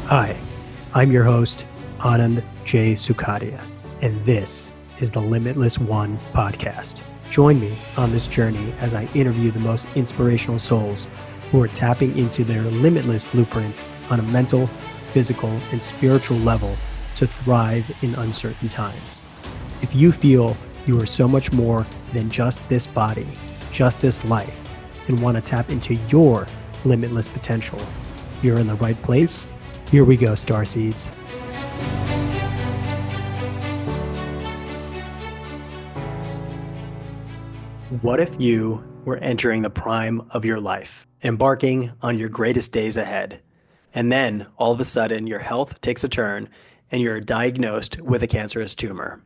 Hi, I'm your host, Anand J. Sukadia, and this is the Limitless One Podcast. Join me on this journey as I interview the most inspirational souls who are tapping into their limitless blueprint on a mental, physical, and spiritual level to thrive in uncertain times. If you feel you are so much more than just this body, just this life, and want to tap into your limitless potential, you're in the right place. Here we go, starseeds. What if you were entering the prime of your life, embarking on your greatest days ahead, and then all of a sudden your health takes a turn and you're diagnosed with a cancerous tumor?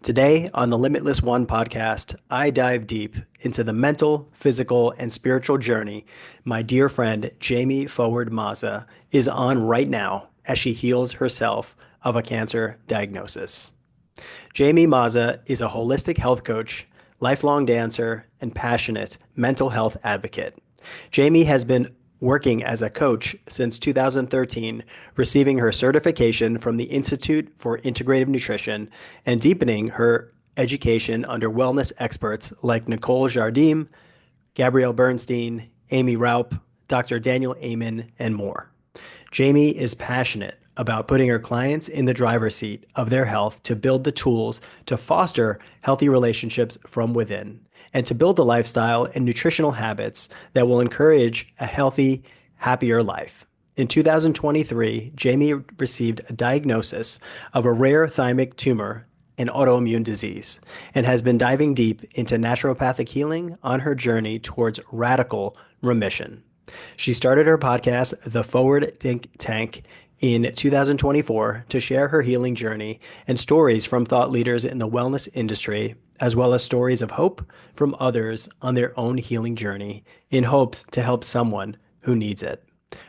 Today on the Limitless One podcast, I dive deep into the mental, physical, and spiritual journey my dear friend Jamie Forward Mazza is on right now as she heals herself of a cancer diagnosis. Jamie Mazza is a holistic health coach, lifelong dancer, and passionate mental health advocate. Jamie has been working as a coach since 2013, receiving her certification from the Institute for Integrative Nutrition and deepening her education under wellness experts like Nicole Jardim, Gabrielle Bernstein, Aimee Raupp, Dr. Daniel Amen, and more. Jamie is passionate about putting her clients in the driver's seat of their health to build the tools to foster healthy relationships from within and to build a lifestyle and nutritional habits that will encourage a healthy, happier life. In 2023, Jamie received a diagnosis of a rare thymic tumor, an autoimmune disease, and has been diving deep into naturopathic healing on her journey towards radical remission. She started her podcast, The Forward Think Tank, in 2024 to share her healing journey and stories from thought leaders in the wellness industry, as well as stories of hope from others on their own healing journey in hopes to help someone who needs it.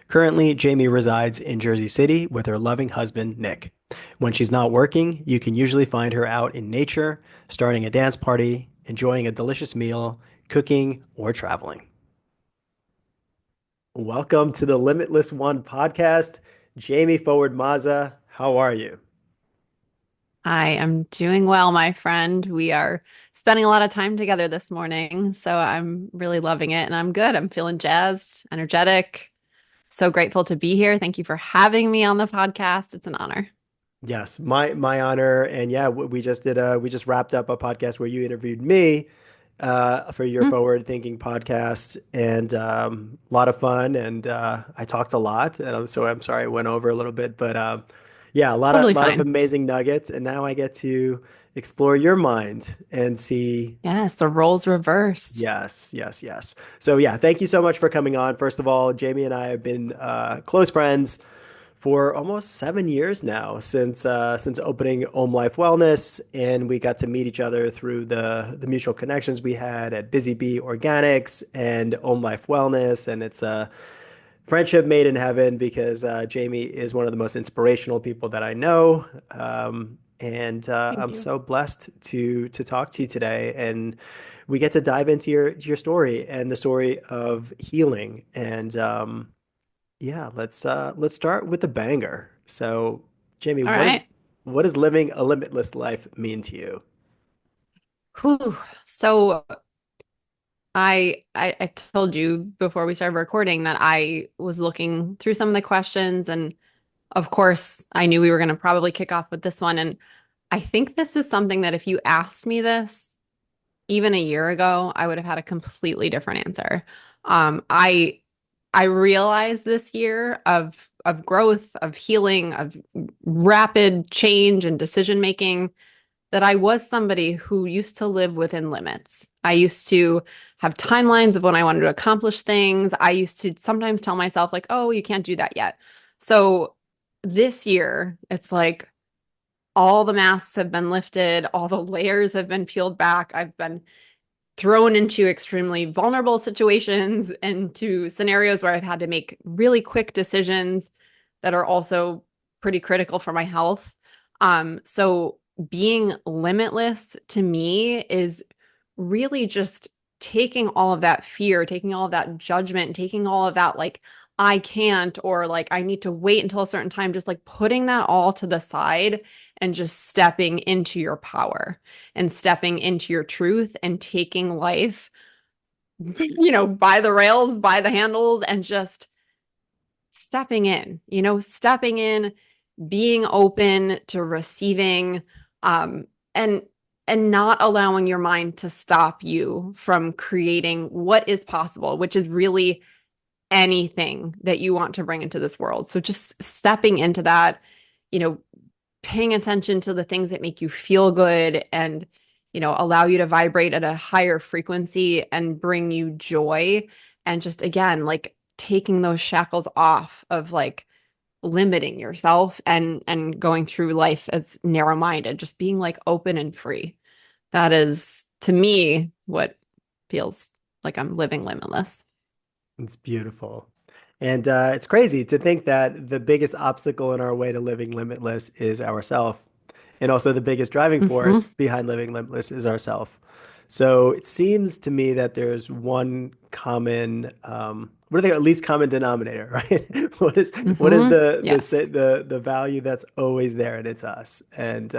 Currently, Jamie resides in Jersey City with her loving husband, Nick. When she's not working, you can usually find her out in nature, starting a dance party, enjoying a delicious meal, cooking, or traveling. Welcome to the Limitless One podcast. Jamie Forward Mazza, how are you? I am doing well, my friend. We are spending a lot of time together this morning, so I'm really loving it and I'm good. I'm feeling jazzed, energetic. So grateful to be here. Thank you for having me on the podcast. It's an honor. Yes, my honor. And yeah, we just wrapped up a podcast where you interviewed me for your Mm, forward thinking podcast, and a lot of fun. And I talked a lot, and I'm sorry I went over a little bit, but yeah, a totally lot of fine. amazing nuggets. And now I get to explore your mind and see. Yes, the roles reversed. Yes, yes, yes. So yeah, thank you so much for coming on. First of all, Jamie and I have been close friends for almost 7 years now since opening Om Life Wellness, and we got to meet each other through the mutual connections we had at Busy Bee Organics and Om Life Wellness, and it's a friendship made in heaven because Jamie is one of the most inspirational people that I know. And Thank I'm you. so blessed to talk to you today, and we get to dive into your story and the story of healing. And yeah, let's start with the banger. So, Jamie, All right. what does living a limitless life mean to you? Whew. So I told you before we started recording that I was looking through some of the questions, and of course, I knew we were going to probably kick off with this one. And I think this is something that if you asked me this even a year ago, I would have had a completely different answer. Um, I I realized this year of growth, of healing, of rapid change and decision making that I was somebody who used to live within limits. I used to have timelines of when I wanted to accomplish things. I used to sometimes tell myself like, "Oh, you can't do that yet." So this year, it's like all the masks have been lifted, all the layers have been peeled back. I've been thrown into extremely vulnerable situations, into scenarios where I've had to make really quick decisions that are also pretty critical for my health. So being limitless to me is really just taking all of that fear, taking all of that judgment, taking all of that like I can't, or like I need to wait until a certain time, just like putting that all to the side and just stepping into your power and stepping into your truth and taking life, by the rails, by the handles, and just stepping in, being open to receiving, um, and not allowing your mind to stop you from creating what is possible, which is really anything that you want to bring into this world. So just stepping into that, you know, paying attention to the things that make you feel good and, allow you to vibrate at a higher frequency and bring you joy. And just again, like taking those shackles off of like limiting yourself and going through life as narrow-minded, just being like open and free. That is to me what feels like I'm living limitless. It's beautiful. And it's crazy to think that the biggest obstacle in our way to living limitless is ourself. And also the biggest driving force Hmm. behind living limitless is ourself. So it seems to me that there's one common, what are they, at least common denominator, right? What is Hmm. the Yes. the value that's always there, and it's us. And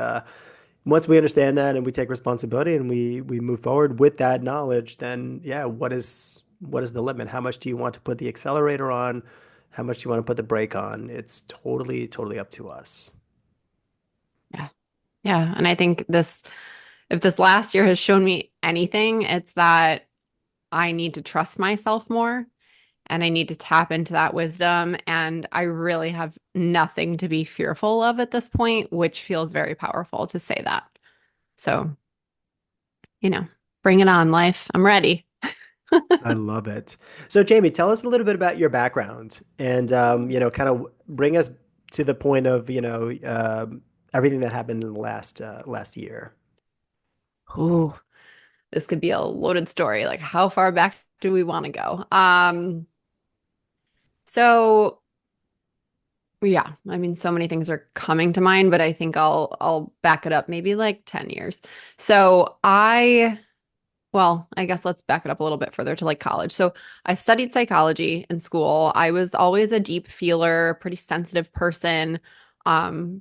once we understand that and we take responsibility and we move forward with that knowledge, then yeah, what is the limit? How much do you want to put the accelerator on? How much do you want to put the brake on? It's totally up to us. Yeah. Yeah. And I think if this last year has shown me anything, it's that I need to trust myself more and I need to tap into that wisdom. And I really have nothing to be fearful of at this point, which feels very powerful to say that. So, you know, bring it on, life. I'm ready. I love it. So, Jamie, tell us a little bit about your background and, kind of bring us to the point of, everything that happened in the last year. Ooh, this could be a loaded story. Like, how far back do we want to go? So yeah, I mean, so many things are coming to mind, but I think I'll back it up maybe like 10 years. So I guess let's back it up a little bit further to like college. So I studied psychology in school. I was always a deep feeler, pretty sensitive person,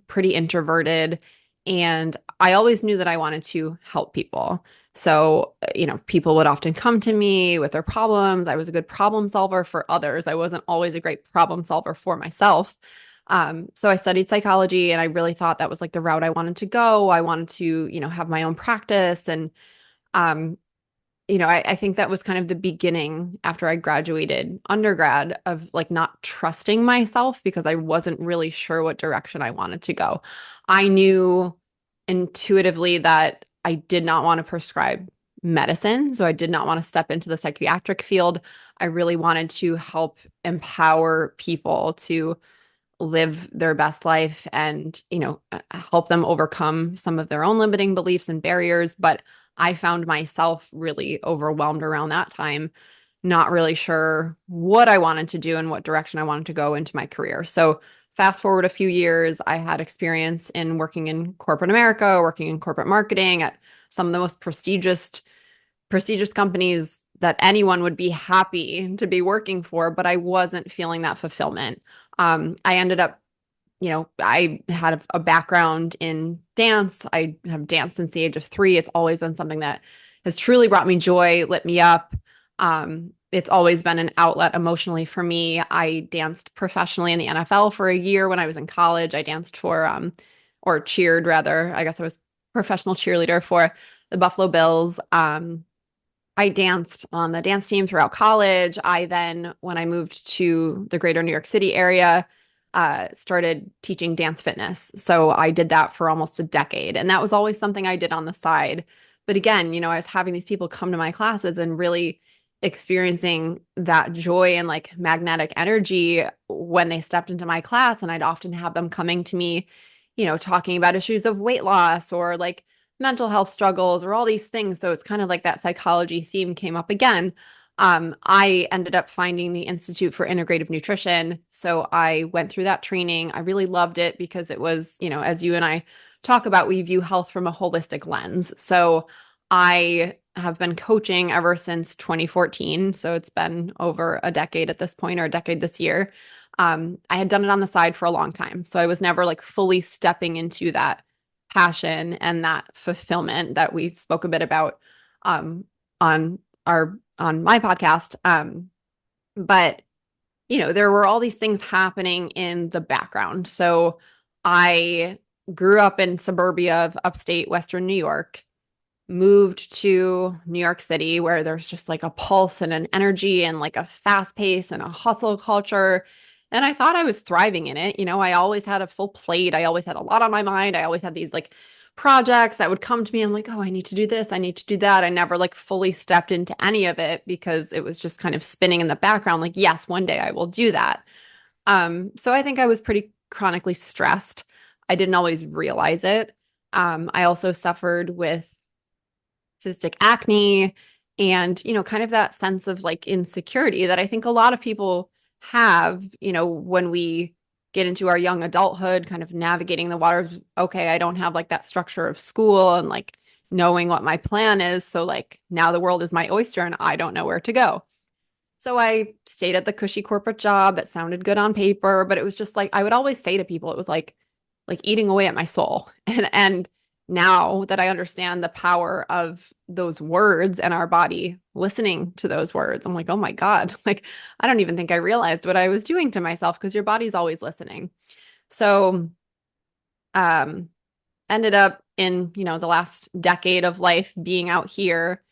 pretty introverted, and I always knew that I wanted to help people. So, people would often come to me with their problems. I was a good problem solver for others. I wasn't always a great problem solver for myself. So I studied psychology and I really thought that was like the route I wanted to go. I wanted to, have my own practice and um, I think that was kind of the beginning after I graduated undergrad of like not trusting myself because I wasn't really sure what direction I wanted to go. I knew intuitively that I did not want to prescribe medicine. So I did not want to step into the psychiatric field. I really wanted to help empower people to live their best life and, help them overcome some of their own limiting beliefs and barriers. But I found myself really overwhelmed around that time, not really sure what I wanted to do and what direction I wanted to go into my career. So fast forward a few years, I had experience in working in corporate America, working in corporate marketing at some of the most prestigious companies that anyone would be happy to be working for, but I wasn't feeling that fulfillment. I ended up, I had a background in dance. I have danced since the age of 3. It's always been something that has truly brought me joy, lit me up. It's always been an outlet emotionally for me. I danced professionally in the NFL for a year when I was in college. I danced or cheered rather. I guess I was professional cheerleader for the Buffalo Bills. I danced on the dance team throughout college. I then, when I moved to the greater New York City area, started teaching dance fitness. So I did that for almost a decade. And that was always something I did on the side. But again, I was having these people come to my classes and really experiencing that joy and like magnetic energy when they stepped into my class. And I'd often have them coming to me, talking about issues of weight loss or like mental health struggles or all these things. So it's kind of like that psychology theme came up again. I ended up finding the Institute for Integrative Nutrition. So I went through that training. I really loved it because it was, as you and I talk about, we view health from a holistic lens. So I have been coaching ever since 2014. So it's been over a decade at this point, or a decade this year. I had done it on the side for a long time. So I was never like fully stepping into that passion and that fulfillment that we spoke a bit about on on my podcast. But there were all these things happening in the background. So I grew up in suburbia of upstate Western New York, moved to New York City where there's just like a pulse and an energy and like a fast pace and a hustle culture. And I thought I was thriving in it. I always had a full plate. I always had a lot on my mind. I always had these like projects that would come to me. I'm like, oh, I need to do this. I need to do that. I never like fully stepped into any of it because it was just kind of spinning in the background. Like, yes, one day I will do that. So I think I was pretty chronically stressed. I didn't always realize it. I also suffered with cystic acne and, kind of that sense of like insecurity that I think a lot of people have, when we get into our young adulthood, kind of navigating the waters. Okay, I don't have like that structure of school and like knowing what my plan is. So like now the world is my oyster and I don't know where to go. So I stayed at the cushy corporate job that sounded good on paper, but it was just like I would always say to people, it was like eating away at my soul. And now that I understand the power of those words and our body listening to those words, I'm like, oh my God, like I don't even think I realized what I was doing to myself because your body's always listening. So um ended up in, the last decade of life being out here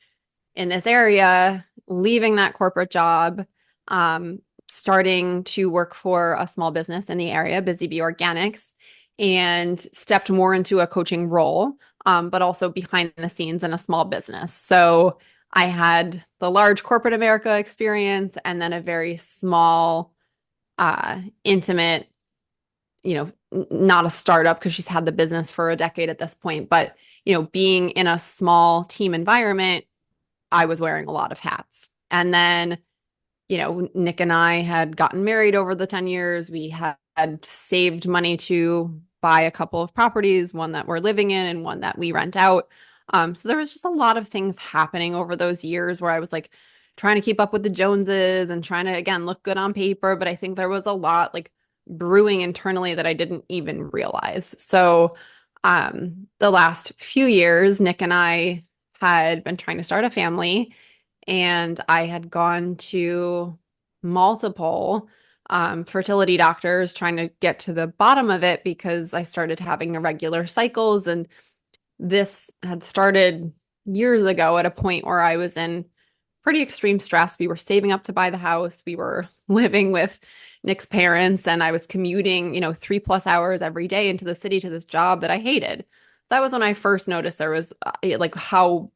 in this area, leaving that corporate job, starting to work for a small business in the area, Busy Bee Organics, and stepped more into a coaching role, but also behind the scenes in a small business. So I had the large corporate America experience and then a very small, intimate, not a startup because she's had the business for a decade at this point, but, being in a small team environment, I was wearing a lot of hats. And then, Nick and I had gotten married over the 10 years. We had saved money to buy a couple of properties, one that we're living in and one that we rent out. So there was just a lot of things happening over those years where I was like trying to keep up with the Joneses and trying to, again, look good on paper. But I think there was a lot like brewing internally that I didn't even realize. So the last few years, Nick and I had been trying to start a family, and I had gone to multiple fertility doctors trying to get to the bottom of it because I started having irregular cycles. And this had started years ago at a point where I was in pretty extreme stress. We were saving up to buy the house. We were living with Nick's parents, and I was commuting, 3+ hours every day into the city to this job that I hated. That was when I first noticed there was like how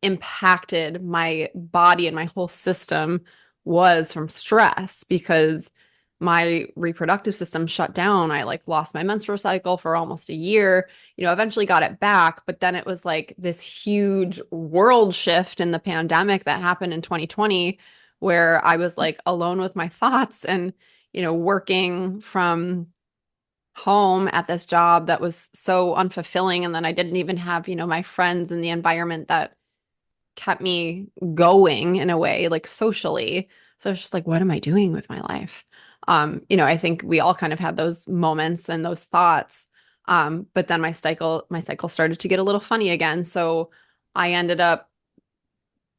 impacted my body and my whole system was from stress because my reproductive system shut down. I like lost my menstrual cycle for almost a year, eventually got it back, but then it was like this huge world shift in the pandemic that happened in 2020 where I was like alone with my thoughts and, working from home at this job that was so unfulfilling. And then I didn't even have, my friends in the environment that kept me going in a way, like socially. So it's just like, what am I doing with my life? I think we all kind of had those moments and those thoughts. But then my cycle started to get a little funny again. So I ended up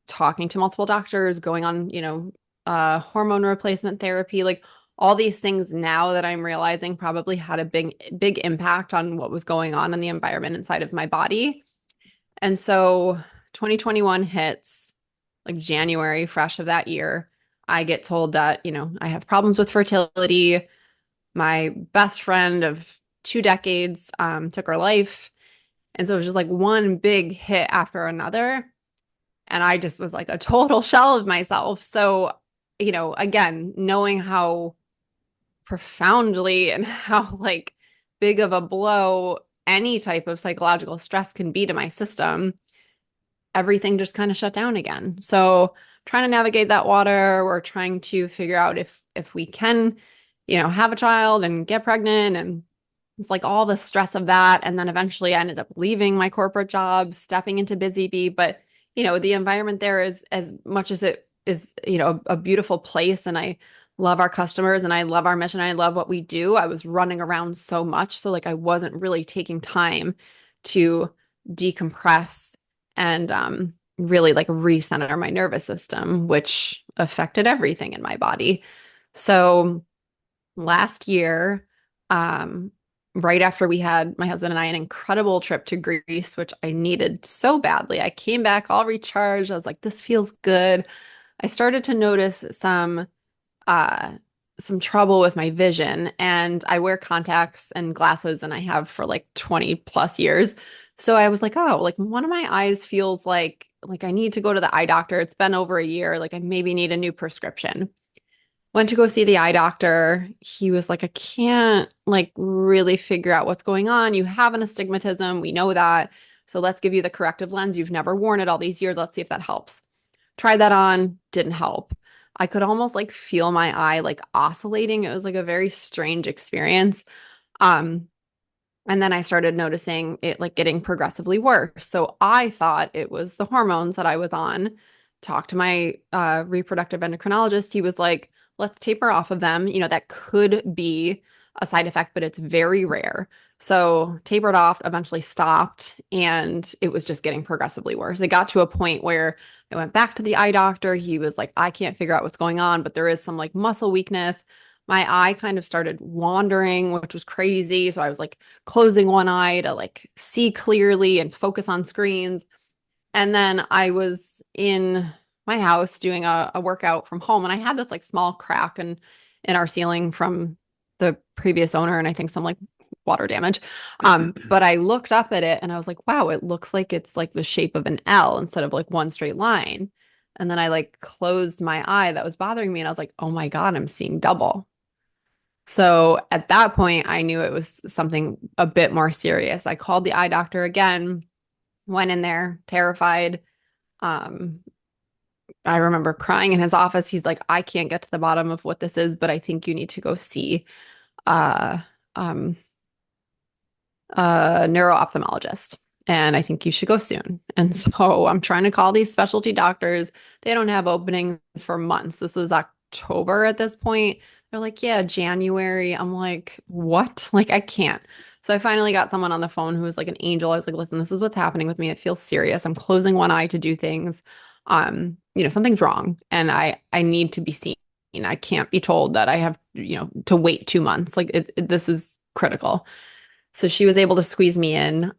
talking to multiple doctors, going on, hormone replacement therapy, like all these things now that I'm realizing probably had a big impact on what was going on in the environment inside of my body. And so 2021 hits, like January, fresh of that year. I get told that, I have problems with fertility. My best friend of 2 decades took her life. And so it was just like one big hit after another. And I just was like a total shell of myself. So, again, knowing how profoundly and how like big of a blow any type of psychological stress can be to my system, everything just kind of shut down again. So trying to navigate that water, we're trying to figure out if we can, have a child and get pregnant and it's like all the stress of that. And then eventually I ended up leaving my corporate job, stepping into Busy Bee. But, the environment there is as much as it is, a beautiful place. And I love our customers and I love our mission. I love what we do. I was running around so much. So like I wasn't really taking time to decompress and really like recenter my nervous system, which affected everything in my body. So last year, um, right after we had my husband and I an incredible trip to Greece, which I needed so badly. I came back all recharged. I was like, this feels good. I started to notice uh some trouble with my vision, and I wear contacts and glasses and I have for like 20 plus years. So I was like, oh, like one of my eyes feels like I need to go to the eye doctor. It's been over a year, like I maybe need a new prescription. Went to go see the eye doctor. He was like, I can't like really figure out what's going on. You have an astigmatism. We know that. So let's give you the corrective lens. You've never worn it all these years. Let's see if that helps. Tried that on, didn't help. I could almost like feel my eye like oscillating. It was like a very strange experience. Um, and then I started noticing it like getting progressively worse. So I thought it was the hormones that I was on. Talked to my reproductive endocrinologist. He was like, let's taper off of them. That could be a side effect, but it's very rare. So tapered off, eventually stopped, and it was just getting progressively worse. It got to a point where I went back to the eye doctor. He was like, I can't figure out what's going on, but there is some like muscle weakness. My eye kind of started wandering, which was crazy. So I was like closing one eye to like see clearly and focus on screens. And then I was in my house doing a workout from home, and I had this like small crack in our ceiling from the previous owner, and I think some like water damage. But I looked up at it and I was like, wow, it looks like it's like the shape of an L instead of like one straight line. And then I like closed my eye that was bothering me, and I was like, oh my God, I'm seeing double. So at that point, I knew it was something a bit more serious. I called the eye doctor again, went in there terrified. Um, I remember crying in his office. He's like, I can't get to the bottom of what this is, but I think you need to go see uh, um, a neuro-ophthalmologist. And I think you should go soon. And so I'm trying to call these specialty doctors. They don't have openings for months. This was October at this point. They're like, yeah, January. I'm like, what? Like, I can't. So I finally got someone on the phone who was like an angel. I was like, listen, this is what's happening with me. It feels serious. I'm closing one eye to do things. Something's wrong and I need to be seen. I can't be told that I have, to wait 2 months. Like this is critical. So she was able to squeeze me in.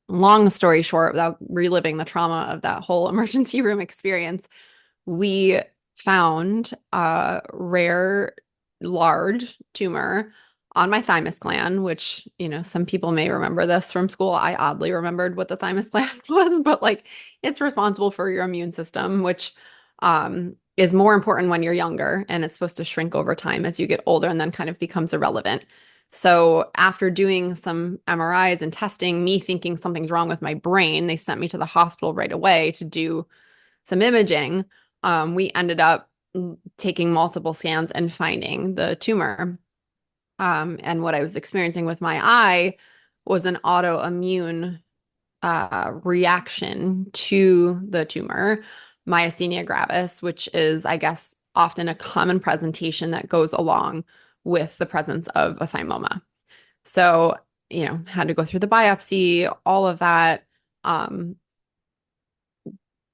Long story short, without reliving the trauma of that whole emergency room experience, we found a rare large tumor on my thymus gland, which, some people may remember this from school. I oddly remembered what the thymus gland was, but like it's responsible for your immune system, which is more important when you're younger, and it's supposed to shrink over time as you get older and then kind of becomes irrelevant. So after doing some MRIs and testing, me thinking something's wrong with my brain, they sent me to the hospital right away to do some imaging. We ended up taking multiple scans and finding the tumor. And what I was experiencing with my eye was an autoimmune reaction to the tumor, myasthenia gravis, which is, I guess, often a common presentation that goes along with the presence of a thymoma. So, had to go through the biopsy, all of that, um,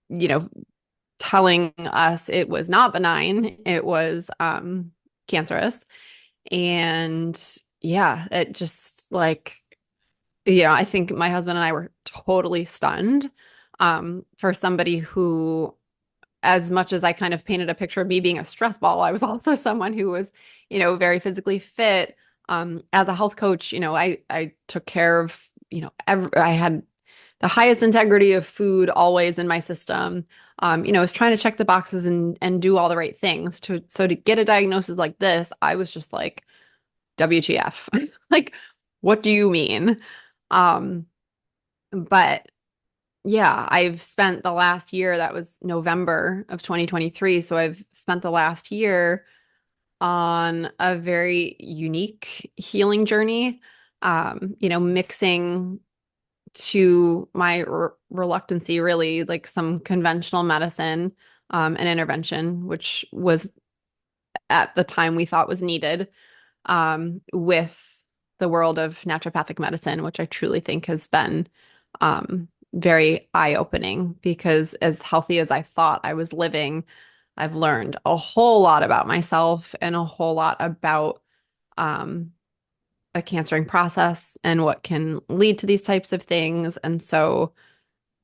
you know, telling us it was not benign, it was cancerous. And yeah, it just like, I think my husband and I were totally stunned. For somebody who, as much as I kind of painted a picture of me being a stress ball, I was also someone who was, very physically fit. As a health coach, I took care of, I had the highest integrity of food always in my system. I was trying to check the boxes and do all the right things to get a diagnosis like this, I was just like, WTF? Like, what do you mean? Um, but yeah, I've spent the last year, that was November of 2023. So I've spent the last year on a very unique healing journey, mixing to my reluctancy, really, like some conventional medicine and intervention, which was at the time we thought was needed, with the world of naturopathic medicine, which I truly think has been very eye-opening because as healthy as I thought I was living, I've learned a whole lot about myself and a whole lot about um, a cancering process and what can lead to these types of things. And so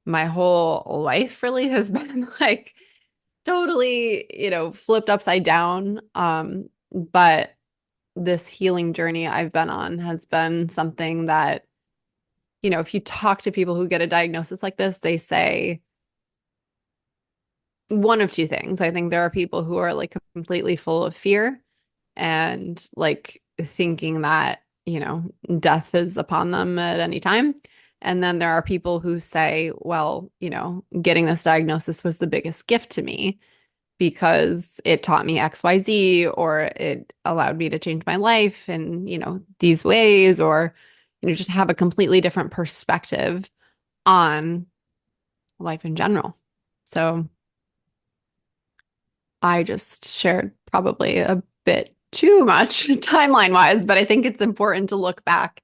my whole life really has been like totally, flipped upside down. But this healing journey I've been on has been something that, if you talk to people who get a diagnosis like this, they say one of two things. I think there are people who are like completely full of fear and like thinking that, death is upon them at any time. And then there are people who say, well, getting this diagnosis was the biggest gift to me because it taught me XYZ, or it allowed me to change my life in, these ways, or, just have a completely different perspective on life in general. So I just shared probably a bit too much timeline wise, but I think it's important to look back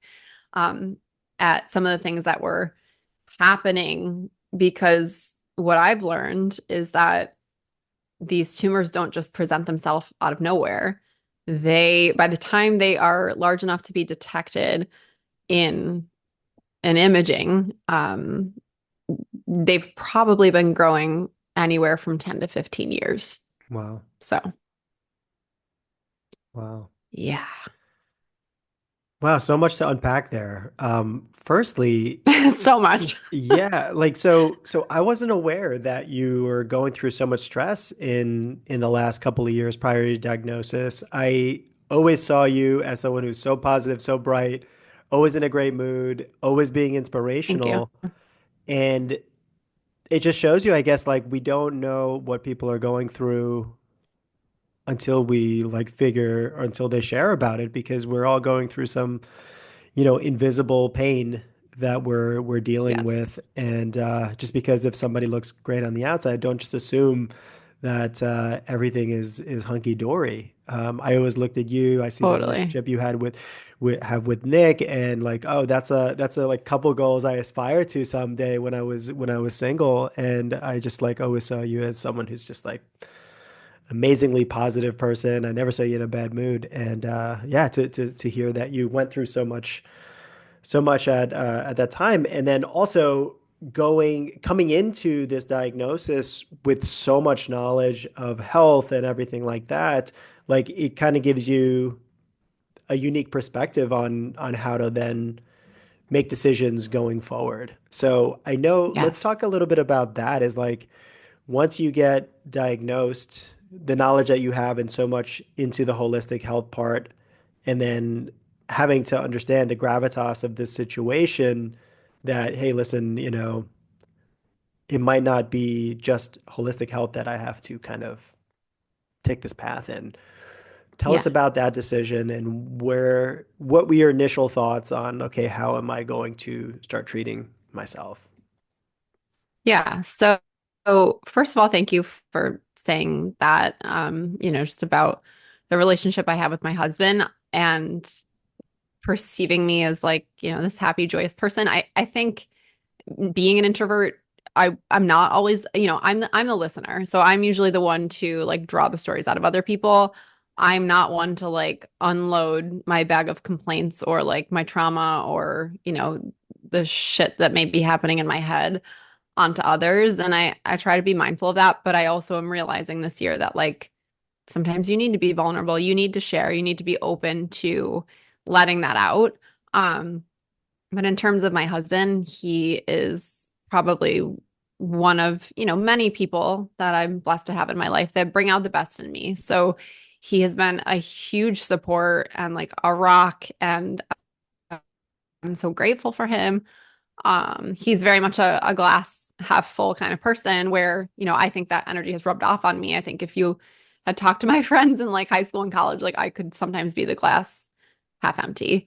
um, at some of the things that were happening because what I've learned is that these tumors don't just present themselves out of nowhere. By the time they are large enough to be detected in an imaging, they've probably been growing anywhere from 10 to 15 years. Wow. So, Wow. yeah. Wow, so much to unpack there. Firstly, So much. yeah, like so I wasn't aware that you were going through so much stress in the last couple of years prior to your diagnosis. I always saw you as someone who's so positive, so bright, always in a great mood, always being Thank you. inspirational. And it just shows you, I guess, like we don't know what people are going through until we like figure or until they share about it because we're all going through some, invisible pain that we're dealing Yes, with. And just because if somebody looks great on the outside, don't just assume that everything is hunky dory. I always looked at you. I see the totally. relationship you had with Nick, and like, oh, that's a like couple goals I aspire to someday when I was single, and I just like always saw you as someone who's just like amazingly positive person. I never saw you in a bad mood, and yeah, to hear that you went through so much at that time, and then also coming into this diagnosis with so much knowledge of health and everything like that, like it kind of gives you a unique perspective on how to then make decisions going forward. So I know, let's Yes. talk a little bit about that. Is like once you get diagnosed, the knowledge that you have and so much into the holistic health part, and then having to understand the gravitas of this situation that, hey, listen, it might not be just holistic health that I have to kind of take this path in. Tell us Yeah. about that decision and what were your initial thoughts on, okay, how am I going to start treating myself? Yeah. So first of all, thank you for saying that, just about the relationship I have with my husband and perceiving me as like, this happy, joyous person. I think being an introvert, I'm not always, I'm the listener. So I'm usually the one to like draw the stories out of other people. I'm not one to like unload my bag of complaints or like my trauma or, the shit that may be happening in my head onto others. And I try to be mindful of that, but I also am realizing this year that like sometimes you need to be vulnerable, you need to share, you need to be open to letting that out. Um, but in terms of my husband, he is probably one of, many people that I'm blessed to have in my life that bring out the best in me. So he has been a huge support and like a rock, and I'm so grateful for him. He's very much a glass half full kind of person where, I think that energy has rubbed off on me. I think if you had talked to my friends in like high school and college, like I could sometimes be the glass half empty.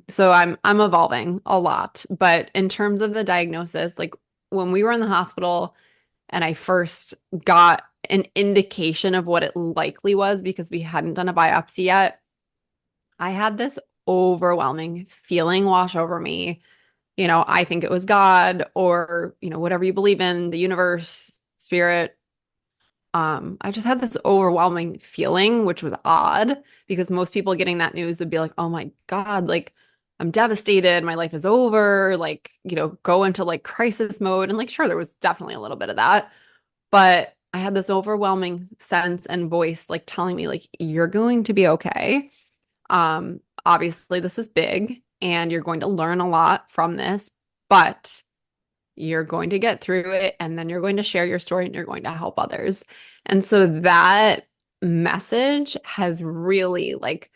So I'm evolving a lot. But in terms of the diagnosis, like when we were in the hospital and I first got an indication of what it likely was because we hadn't done a biopsy yet, I had this overwhelming feeling wash over me. I think it was God or, whatever you believe in, the universe, spirit. I just had this overwhelming feeling, which was odd because most people getting that news would be like, oh my God, like I'm devastated. My life is over. Like, go into like crisis mode. And like, sure, there was definitely a little bit of that. But I had this overwhelming sense and voice like telling me, like, you're going to be okay. Obviously, this is big and you're going to learn a lot from this, but you're going to get through it and then you're going to share your story and you're going to help others. And so that message has really like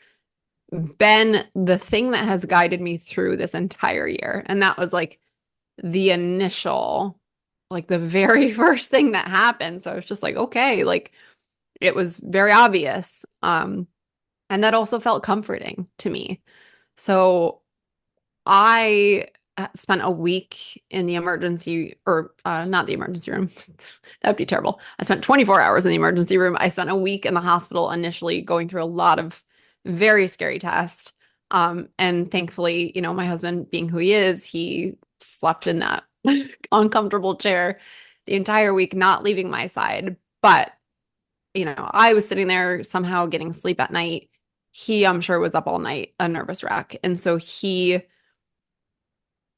been the thing that has guided me through this entire year. And that was like the initial, like the very first thing that happened. So I was just like, okay, like it was very obvious. And that also felt comforting to me. So I spent a week in the emergency or not the emergency room. That'd be terrible. I spent 24 hours in the emergency room. I spent a week in the hospital initially going through a lot of very scary tests. And thankfully, my husband being who he is, he slept in that uncomfortable chair the entire week, not leaving my side. But, I was sitting there somehow getting sleep at night. He, I'm sure, was up all night, a nervous wreck. And so he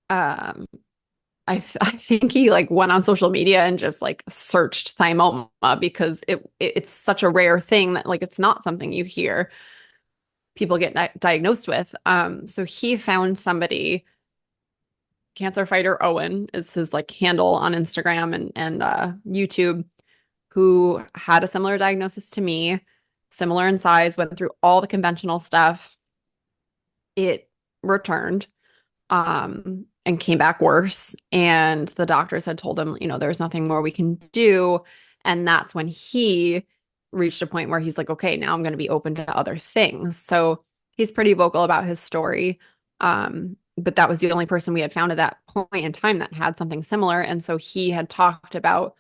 um I think he like went on social media and just like searched thymoma because it's such a rare thing that like it's not something you hear people get diagnosed with. So he found somebody, Cancer Fighter Owen is his like handle on Instagram and YouTube, who had a similar diagnosis to me, similar in size, went through all the conventional stuff. It returned and came back worse. And the doctors had told him, there's nothing more we can do. And that's when he reached a point where he's like, okay, now I'm going to be open to other things. So he's pretty vocal about his story. But that was the only person we had found at that point in time that had something similar. And so he had talked about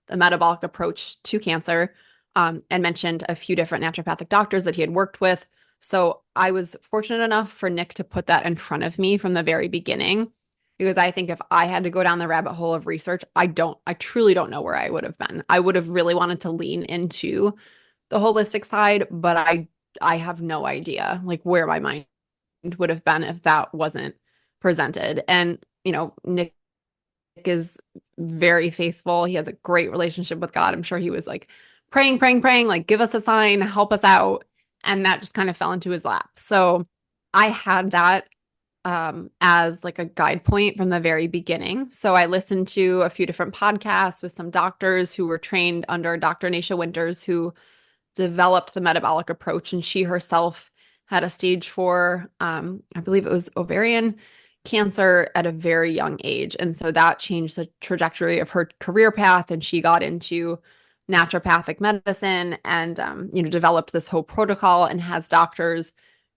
the metabolic approach to cancer, and mentioned a few different naturopathic doctors that he had worked with. So I was fortunate enough for Nick to put that in front of me from the very beginning, because I think if I had to go down the rabbit hole of research, I truly don't know where I would have been. I would have really wanted to lean into the holistic side, but I have no idea like where my mind would have been if that wasn't presented. And, Nick is very faithful. He has a great relationship with God. I'm sure he was like praying, praying, praying, like, give us a sign, help us out. And that just kind of fell into his lap. So I had that as like a guide point from the very beginning. So I listened to a few different podcasts with some doctors who were trained under Dr. Nasha Winters, who developed the metabolic approach. And she herself had a stage 4, I believe it was ovarian cancer at a very young age. And so that changed the trajectory of her career path. And she got into naturopathic medicine and, developed this whole protocol and has doctors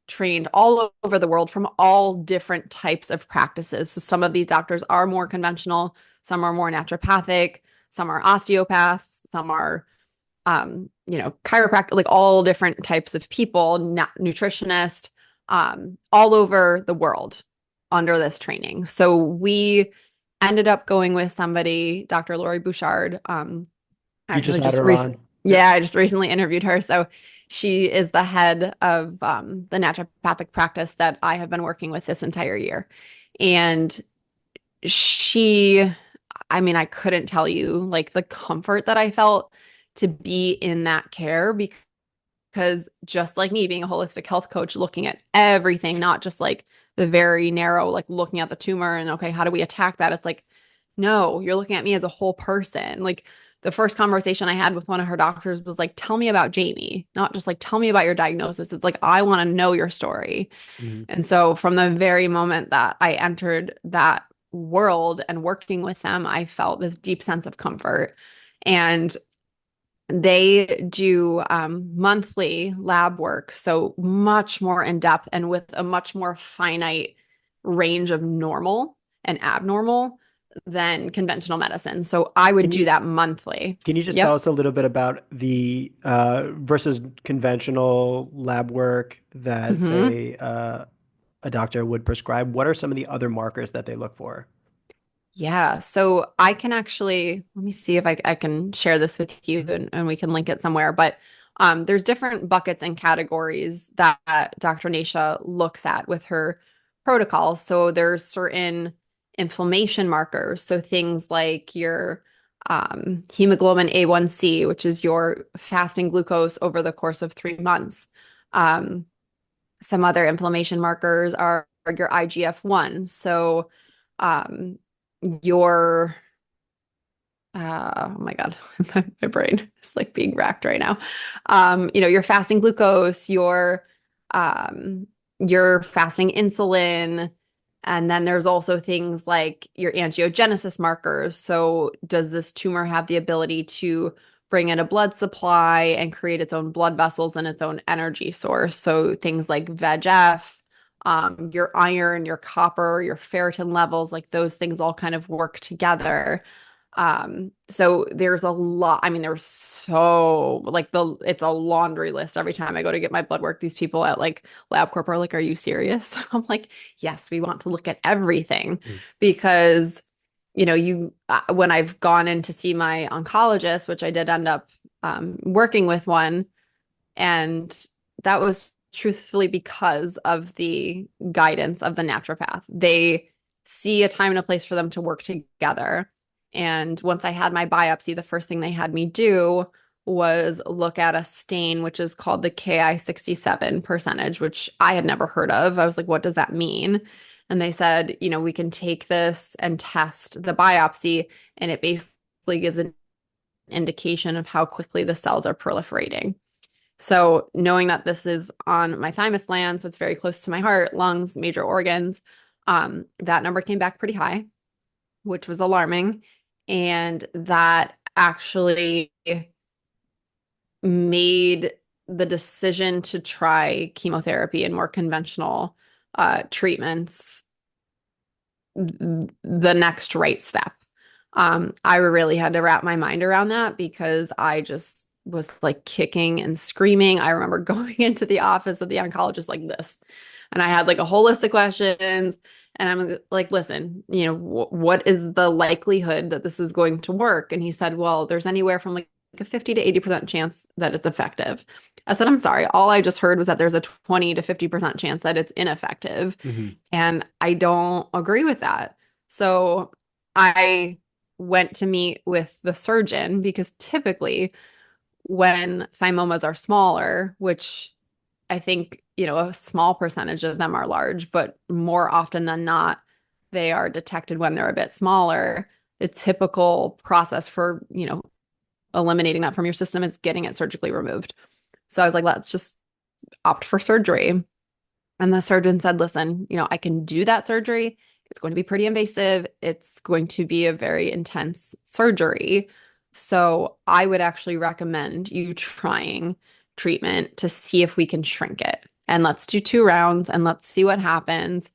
trained all over the world from all different types of practices. So some of these doctors are more conventional, some are more naturopathic, some are osteopaths, some are, chiropractic, like all different types of people, nutritionist, all over the world under this training. So we ended up going with somebody, Dr. Lori Bouchard. You just Actually, had her on. yeah, I just recently interviewed her. So she is the head of the naturopathic practice that I have been working with this entire year. And she, I mean, I couldn't tell you like the comfort that I felt to be in that care, because just like me being a holistic health coach, looking at everything, not just like the very narrow, like looking at the tumor and okay, how do we attack that? It's like, no, you're looking at me as a whole person. Like the first conversation I had with one of her doctors was like, tell me about Jamie, not just like, tell me about your diagnosis. It's like, I want to know your story. Mhm. And so from the very moment that I entered that world and working with them, I felt this deep sense of comfort. And They do monthly lab work, so much more in depth and with a much more finite range of normal and abnormal than conventional medicine. So I would Can do you that monthly. can you just tell Yep. us a little bit about the versus conventional lab work that, hmm say, a doctor would prescribe? What are some of the other markers that they look for? Yeah. So I can actually, let me see if I can share this with you and we can link it somewhere. But there's different buckets and categories that Dr. Nasha looks at with her protocols. So there's certain inflammation markers. So things like your hemoglobin A1C, which is your fasting glucose over the course of 3 months. Um, some other inflammation markers are your IGF-1. So um, your oh my God, my brain is like being racked right now. Your fasting glucose, your fasting insulin, and then there's also things like your angiogenesis markers. So does this tumor have the ability to bring in a blood supply and create its own blood vessels and its own energy source? So things like VEGF, your iron, your copper, your ferritin levels, like those things all kind of work together. So there's a lot. I mean, there's so like it's a laundry list every time I go to get my blood work. These people at like LabCorp are like, "Are you serious?" I'm like, "Yes, we want to look at everything Mm. because when I've gone in to see my oncologist, which I did end up working with one, and that was truthfully because of the guidance of the naturopath. They see a time and a place for them to work together. And once I had my biopsy, the first thing they had me do was look at a stain, which is called the Ki-67 percentage, which I had never heard of. I was like, what does that mean? And they said, we can take this and test the biopsy, and it basically gives an indication of how quickly the cells are proliferating. So knowing that this is on my thymus gland, so it's very close to my heart, lungs, major organs, that number came back pretty high, which was alarming. And that actually made the decision to try chemotherapy and more conventional treatments the next right step. I really had to wrap my mind around that because I just was like kicking and screaming. I remember going into the office of the oncologist like this, and I had like a whole list of questions. And I'm like, listen, what is the likelihood that this is going to work? And he said, well, there's anywhere from like a 50 to 80% chance that it's effective. I said, I'm sorry. All I just heard was that there's a 20 to 50% chance that it's ineffective. Mhm. And I don't agree with that. So I went to meet with the surgeon because typically when thymomas are smaller, which I think, a small percentage of them are large, but more often than not, they are detected when they're a bit smaller. The typical process for, eliminating that from your system is getting it surgically removed. So I was like, let's just opt for surgery. And the surgeon said, listen, I can do that surgery. It's going to be pretty invasive. It's going to be a very intense surgery. So I would actually recommend you trying treatment to see if we can shrink it. And let's do 2 rounds and let's see what happens.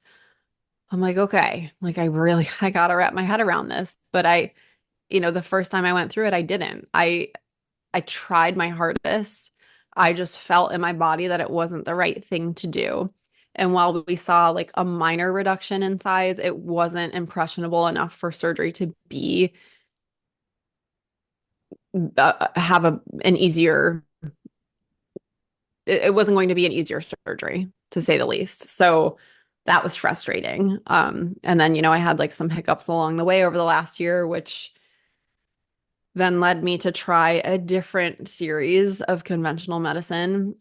I'm like, okay, like I gotta wrap my head around this. But the first time I went through it, I didn't. I tried my hardest. I just felt in my body that it wasn't the right thing to do. And while we saw like a minor reduction in size, it wasn't impressionable enough for surgery to be have an easier. It wasn't going to be an easier surgery, to say the least. So that was frustrating. And then I had like some hiccups along the way over the last year, which then led me to try a different series of conventional medicine,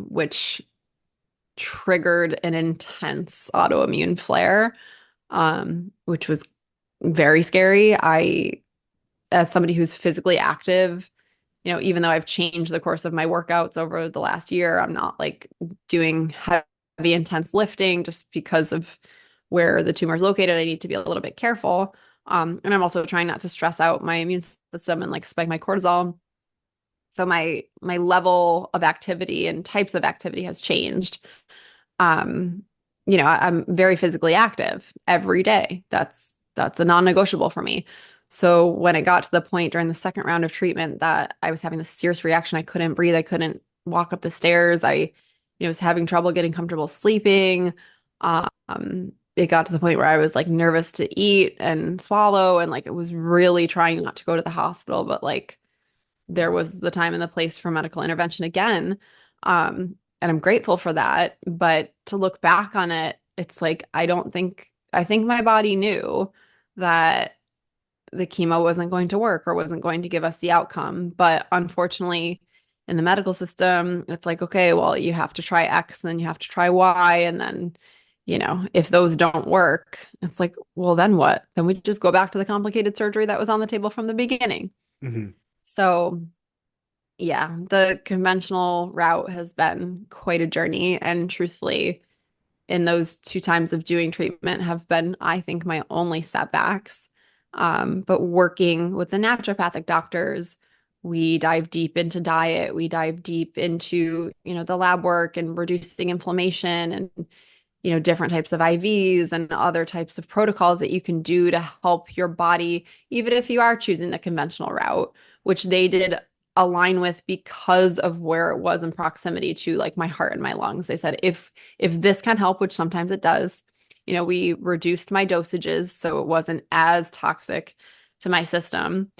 which triggered an intense autoimmune flare, which was very scary. As somebody who's physically active, even though I've changed the course of my workouts over the last year, I'm not like doing heavy, intense lifting just because of where the tumor is located. I need to be a little bit careful. And I'm also trying not to stress out my immune system and like spike my cortisol. So my level of activity and types of activity has changed. Um, I'm very physically active every day. That's a non-negotiable for me. So when it got to the point during the second round of treatment that I was having this serious reaction, I couldn't breathe, I couldn't walk up the stairs. Was having trouble getting comfortable sleeping. It got to the point where I was like nervous to eat and swallow, and like it was really trying not to go to the hospital, but like there was the time and the place for medical intervention again. And I'm grateful for that. But to look back on it, it's like, I think my body knew that the chemo wasn't going to work or wasn't going to give us the outcome. But unfortunately, in the medical system, it's like, okay, well, you have to try X, and then you have to try Y. And then, if those don't work, it's like, well, then what? Then we just go back to the complicated surgery that was on the table from the beginning. Hmm. So yeah, the conventional route has been quite a journey. And truthfully, in those 2 times of doing treatment have been, I think, my only setbacks. But working with the naturopathic doctors, we dive deep into diet, we dive deep into, the lab work and reducing inflammation and, different types of IVs and other types of protocols that you can do to help your body, even if you are choosing the conventional route, which they did align with because of where it was in proximity to like my heart and my lungs. They said, if this can help, which sometimes it does, we reduced my dosages so it wasn't as toxic to my system,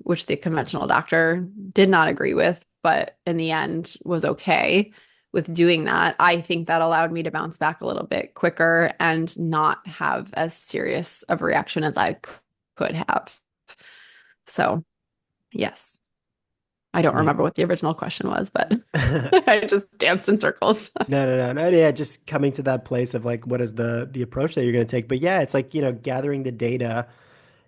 which the conventional doctor did not agree with, but in the end was okay with doing that. I think that allowed me to bounce back a little bit quicker and not have as serious of a reaction as I could have. So, yes. I don't Yeah. remember what the original question was, but I just danced in circles. No. Yeah, just coming to that place of like, what is the approach that you're going to take? But yeah, it's like, gathering the data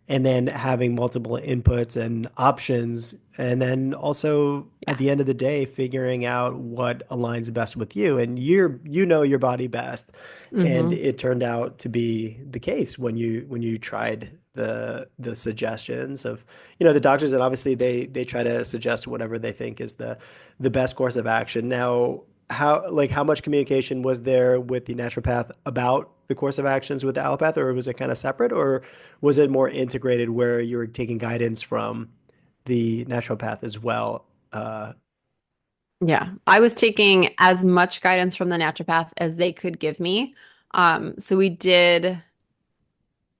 and then having multiple inputs and options. And then also at Yeah. the end of the day, figuring out what aligns best with you. And you know your body best. And Hmm. it turned out to be the case when you tried the suggestions of, the doctors, and obviously they try to suggest whatever they think is the best course of action. Now, how much communication was there with the naturopath about the course of actions with the allopath, or was it kind of separate, or was it more integrated where you were taking guidance from the naturopath as well? Yeah. I was taking as much guidance from the naturopath as they could give me. So we did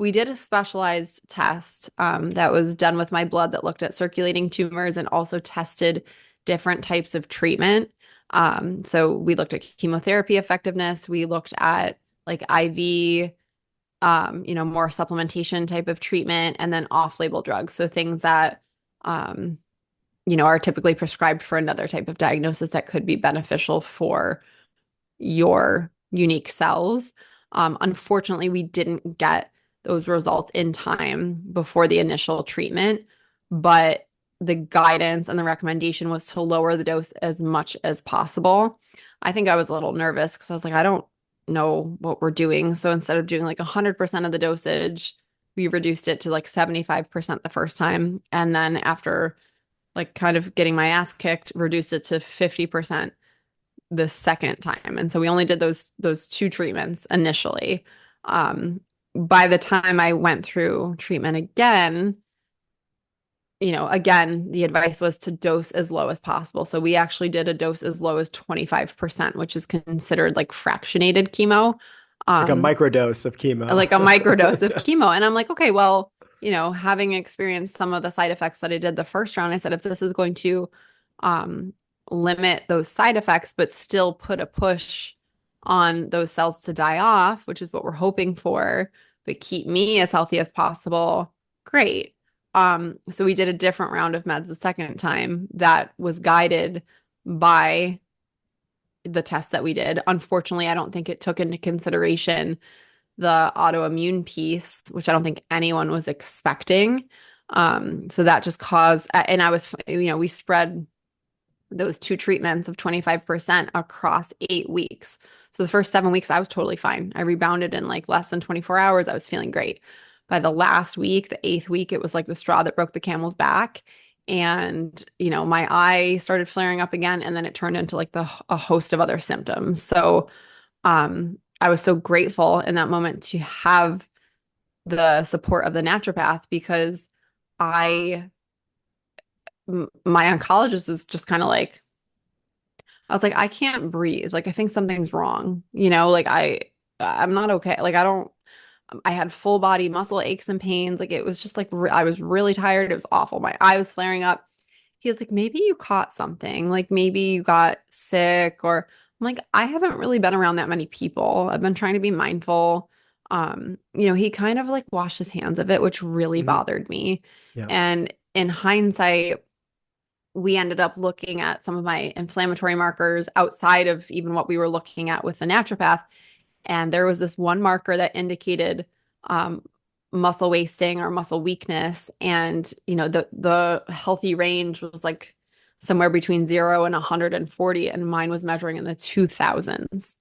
a specialized test that was done with my blood that looked at circulating tumors and also tested different types of treatment. So we looked at chemotherapy effectiveness. We looked at like IV, more supplementation type of treatment, and then off-label drugs. So things that, um, are typically prescribed for another type of diagnosis that could be beneficial for your unique cells. Unfortunately, we didn't get those results in time before the initial treatment, but the guidance and the recommendation was to lower the dose as much as possible. I think I was a little nervous because I was like, I don't know what we're doing. So instead of doing like 100% of the dosage, we reduced it to like 75% the first time. And then after like kind of getting my ass kicked, reduced it to 50% the second time. And so we only did those 2 treatments initially. By the time I went through treatment again, again, the advice was to dose as low as possible. So we actually did a dose as low as 25%, which is considered like fractionated chemo. Like a Um, microdose of chemo. like a microdose of chemo. And I'm like, okay, well, having experienced some of the side effects that I did the first round, I said, if this is going to um, limit those side effects, but still put a push on those cells to die off, which is what we're hoping for, but keep me as healthy as possible, great. So we did a different round of meds the second time that was guided by the tests that we did. Unfortunately, I don't think it took into consideration the autoimmune piece, which I don't think anyone was expecting. So that just caused, and I was, we spread those 2 treatments of 25% across 8 weeks. So the first 7 weeks, I was totally fine. I rebounded in like less than 24 hours. I was feeling great. By the last week, the 8th week, it was like the straw that broke the camel's back. and my eye started flaring up again, and then it turned into like a host of other symptoms. So I was so grateful in that moment to have the support of the naturopath, because I my oncologist was just kind of like, I was like, I can't breathe. Like, I think something's wrong. Like I'm not okay. Like, I had full body muscle aches and pains. Like, it was just like, I was really tired. It was awful. My eye was flaring up. He was like, maybe you caught something. Like, maybe you got sick, or I'm like, I haven't really been around that many people. I've been trying to be mindful. He kind of like washed his hands of it, which really Mhm. bothered me. Yeah. And in hindsight, we ended up looking at some of my inflammatory markers outside of even what we were looking at with the naturopath. And there was this one marker that indicated um, muscle wasting or muscle weakness. And, the healthy range was like somewhere between 0 and 140, and mine was measuring in the 2000s.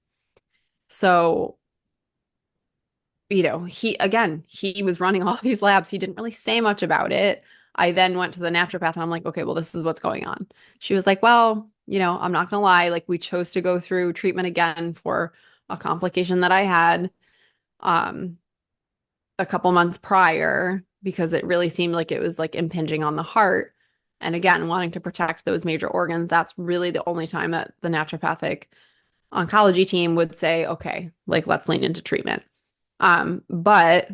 So, he was running all these labs. He didn't really say much about it. I then went to the naturopath and I'm like, okay, well, this is what's going on. She was like, well, I'm not gonna lie, like we chose to go through treatment again for a complication that I had um a couple months prior, because it really seemed like it was like impinging on the heart. And again, wanting to protect those major organs, that's really the only time that the naturopathic oncology team would say, okay, like let's lean into treatment. But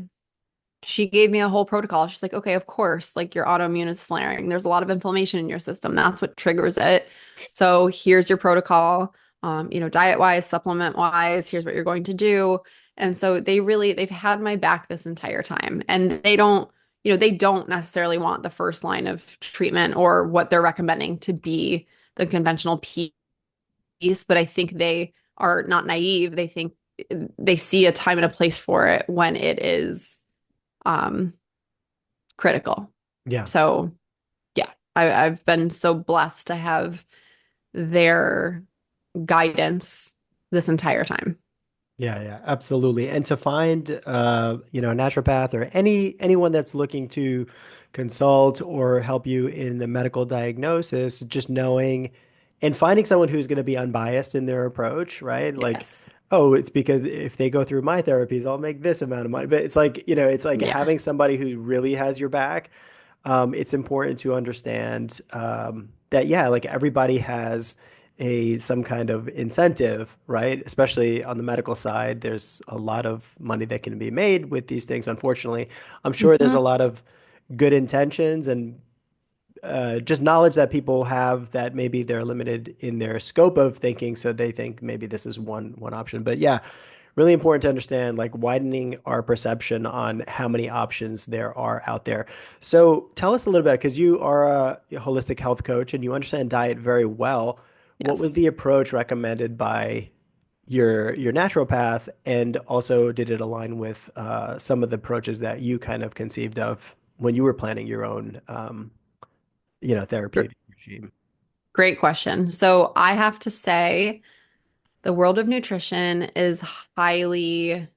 she gave me a whole protocol. She's like, okay, of course, like your autoimmune is flaring. There's a lot of inflammation in your system. That's what triggers it. So here's your protocol. Diet wise, supplement wise, here's what you're going to do. And so they've had my back this entire time. And they don't necessarily want the first line of treatment or what they're recommending to be the conventional piece, but I think they are not naive. They think they see a time and a place for it when it is um critical. Yeah. So yeah, I've been so blessed to have their guidance this entire time. Yeah, yeah, absolutely. And to find a naturopath or anyone that's looking to consult or help you in a medical diagnosis, just knowing and finding someone who's going to be unbiased in their approach, right? Like, Yes. oh, it's because if they go through my therapies, I'll make this amount of money. But it's like, it's like Yeah. having somebody who really has your back. It's important to understand that, yeah, like everybody has some kind of incentive, right? Especially on the medical side, there's a lot of money that can be made with these things. Unfortunately, I'm sure there's a Mhm. lot of good intentions and just knowledge that people have that maybe they're limited in their scope of thinking, so they think maybe this is one option. But yeah, really important to understand like widening our perception on how many options there are out there. So tell us a little bit, because you are a holistic health coach and you understand diet very well. What was Yes. the approach recommended by your naturopath, and also did it align with some of the approaches that you kind of conceived of when you were planning your own Gr- therapeutic regime? Great question. So I have to say the world of nutrition is highly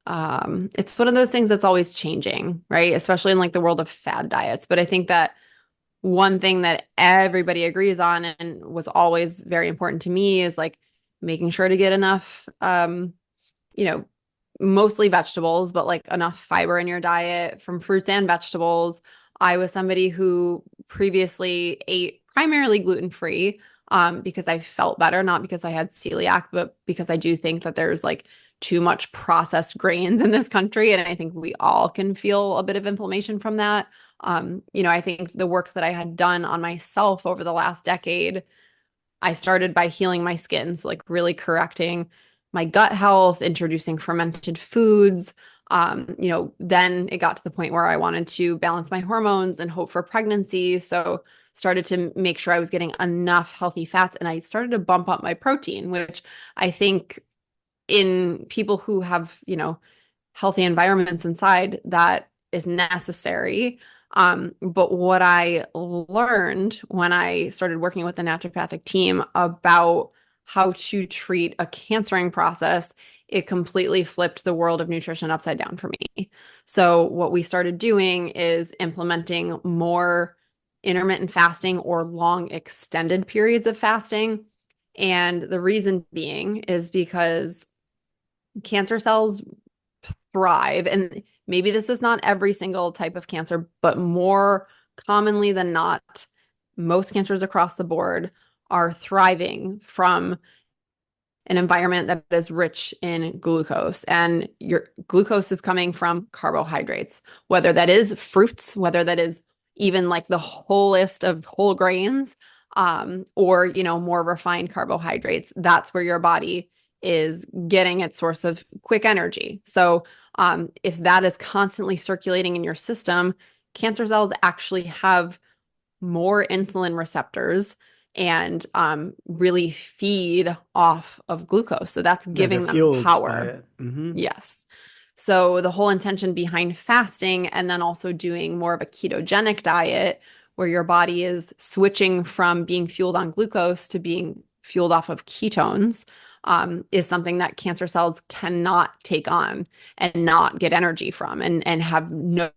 it's one of those things that's always changing, right? Especially in like the world of fad diets. But I think that one thing that everybody agrees on and was always very important to me is like making sure to get enough you know, mostly vegetables, but like enough fiber in your diet from fruits and vegetables. I was somebody who previously ate primarily gluten-free because I felt better, not because I had celiac, but because I do think that there's like too much processed grains in this country. And I think we all can feel a bit of inflammation from that. I think the work that I had done on myself over the last decade, I started by healing my skin, so like really correcting my gut health, introducing fermented foods. Then it got to the point where I wanted to balance my hormones and hope for pregnancy. So started to make sure I was getting enough healthy fats, and I started to bump up my protein, which I think in people who have, healthy environments inside, that is necessary. But what I learned when I started working with the naturopathic team about how to treat a cancering process, it completely flipped the world of nutrition upside down for me. So what we started doing is implementing more intermittent fasting or long extended periods of fasting. And the reason being is because cancer cells thrive, and maybe this is not every single type of cancer, but more commonly than not, most cancers across the board are thriving from an environment that is rich in glucose. And your glucose is coming from carbohydrates, whether that is fruits, whether that is even like the wholest of whole grains, or, more refined carbohydrates. That's where your body is getting its source of quick energy. So, if that is constantly circulating in your system, cancer cells actually have more insulin receptors and really feed off of glucose. So that's Yeah, they're giving them fueled by power. it. Hmm. Yes. So the whole intention behind fasting and then also doing more of a ketogenic diet where your body is switching from being fueled on glucose to being fueled off of ketones, is something that cancer cells cannot take on and not get energy from and have no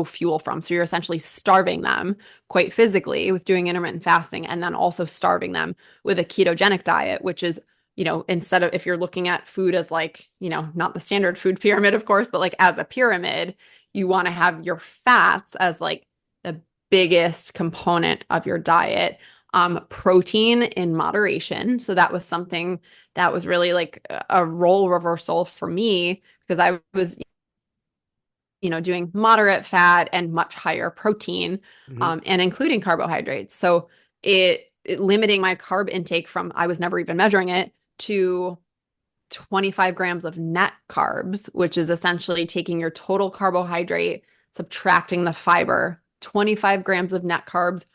fuel from. So you're essentially starving them quite physically with doing intermittent fasting, and then also starving them with a ketogenic diet, which is, instead of, if you're looking at food as like, not the standard food pyramid, of course, but like as a pyramid, you want to have your fats as like the biggest component of your diet. Protein in moderation. So that was something that was really like a role reversal for me, because I was, doing moderate fat and much higher protein, Hmm. and including carbohydrates. So it limiting my carb intake from, I was never even measuring it, to 25 grams of net carbs, which is essentially taking your total carbohydrate, subtracting the fiber, 25 grams of net carbs.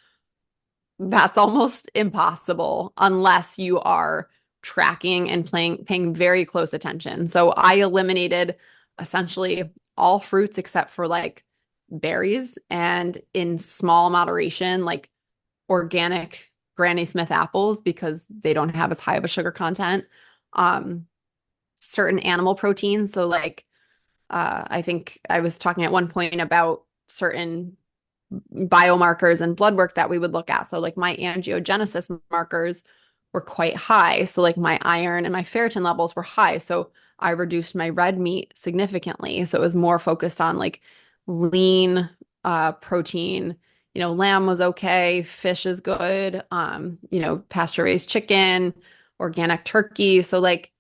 That's almost impossible unless you are tracking and paying very close attention. So I eliminated essentially all fruits except for like berries, and in small moderation, like organic Granny Smith apples because they don't have as high of a sugar content. Um, Certain animal proteins. So like, I think I was talking at one point about certain biomarkers and blood work that we would look at. So like my angiogenesis markers were quite high. So like my iron and my ferritin levels were high. So I reduced my red meat significantly. So it was more focused on like lean protein. Lamb was okay, fish is good, pasture raised chicken, organic turkey. So like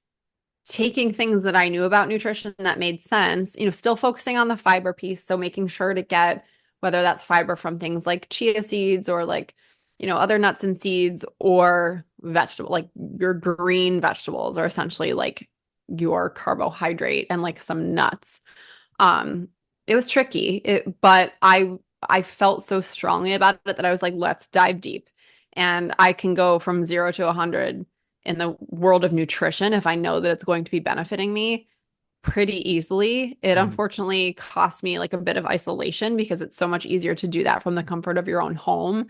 taking things that I knew about nutrition that made sense, still focusing on the fiber piece. So making sure to get, whether that's fiber from things like chia seeds or like, other nuts and seeds, or vegetable, like your green vegetables are essentially like your carbohydrate, and like some nuts. Um, it was tricky, but I felt so strongly about it that I was like, let's dive deep. And I can go from 0 to 100 in the world of nutrition if I know that it's going to be benefiting me pretty easily. It unfortunately cost me like a bit of isolation because it's so much easier to do that from the comfort of your own home.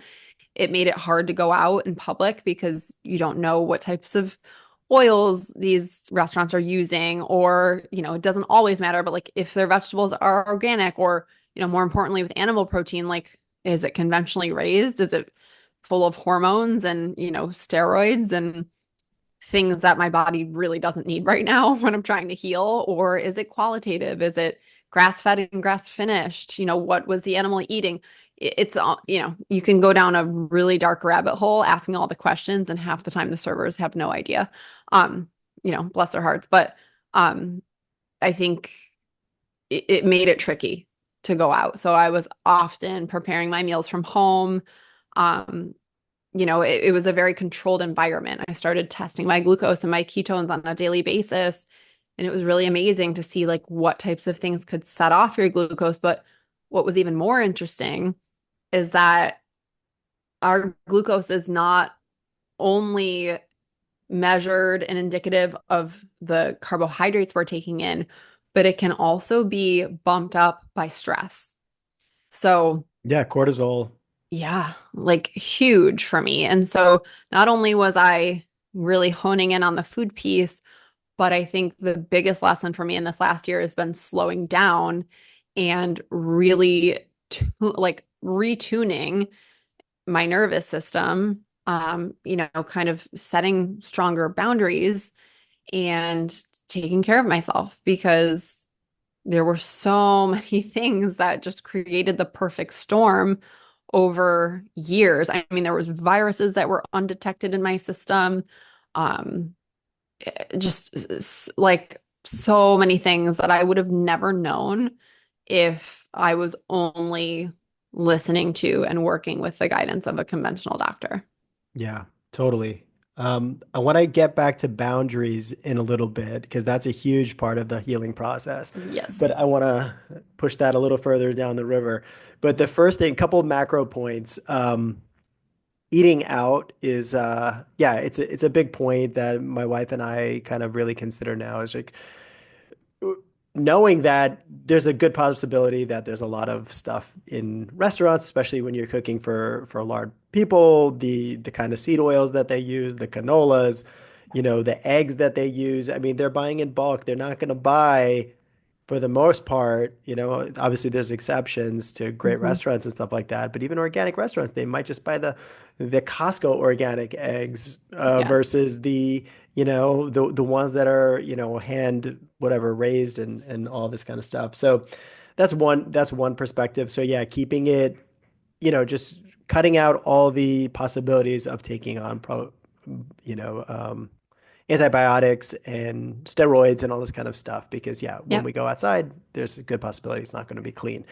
It made it hard to go out in public because you don't know what types of oils these restaurants are using, or, it doesn't always matter, but like if their vegetables are organic, or, more importantly with animal protein, like is it conventionally raised? Is it full of hormones and, steroids and things that my body really doesn't need right now when I'm trying to heal? Or is it qualitative? Is it grass fed and grass finished? What was the animal eating? It's all, you can go down a really dark rabbit hole asking all the questions, and half the time the servers have no idea. Um, bless their hearts. But I think it made it tricky to go out. So I was often preparing my meals from home. Um, it was a very controlled environment. I started testing my glucose and my ketones on a daily basis. And it was really amazing to see like what types of things could set off your glucose. But what was even more interesting is that our glucose is not only measured and indicative of the carbohydrates we're taking in, but it can also be bumped up by stress. So Yeah, cortisol. yeah, like huge for me. And so not only was I really honing in on the food piece, but I think the biggest lesson for me in this last year has been slowing down and really like retuning my nervous system, kind of setting stronger boundaries and taking care of myself because there were so many things that just created the perfect storm over years. I mean, there was viruses that were undetected in my system. Um, like so many things that I would have never known if I was only listening to and working with the guidance of a conventional doctor. Yeah, totally. I want to get back to boundaries in a little bit because that's a huge part of the healing process. Yes. But I want to push that a little further down the river. But the first thing, couple of macro points. Eating out is, yeah, it's a big point that my wife and I kind of really consider now. Is like knowing that there's a good possibility that there's a lot of stuff in restaurants, especially when you're cooking for large people, the kind of seed oils that they use, the canolas, the eggs that they use. I mean, they're buying in bulk. They're not going to buy for the most part, obviously there's exceptions to great Hmm. restaurants and stuff like that, but even organic restaurants, they might just buy the Costco organic eggs Yes. versus the ones that are, hand whatever raised and all this kind of stuff. So that's one perspective. So yeah, keeping it, just cutting out all the possibilities of taking on you know, um, antibiotics and steroids and all this kind of stuff because yeah, when Yep. we go outside, there's a good possibility it's not going to be clean.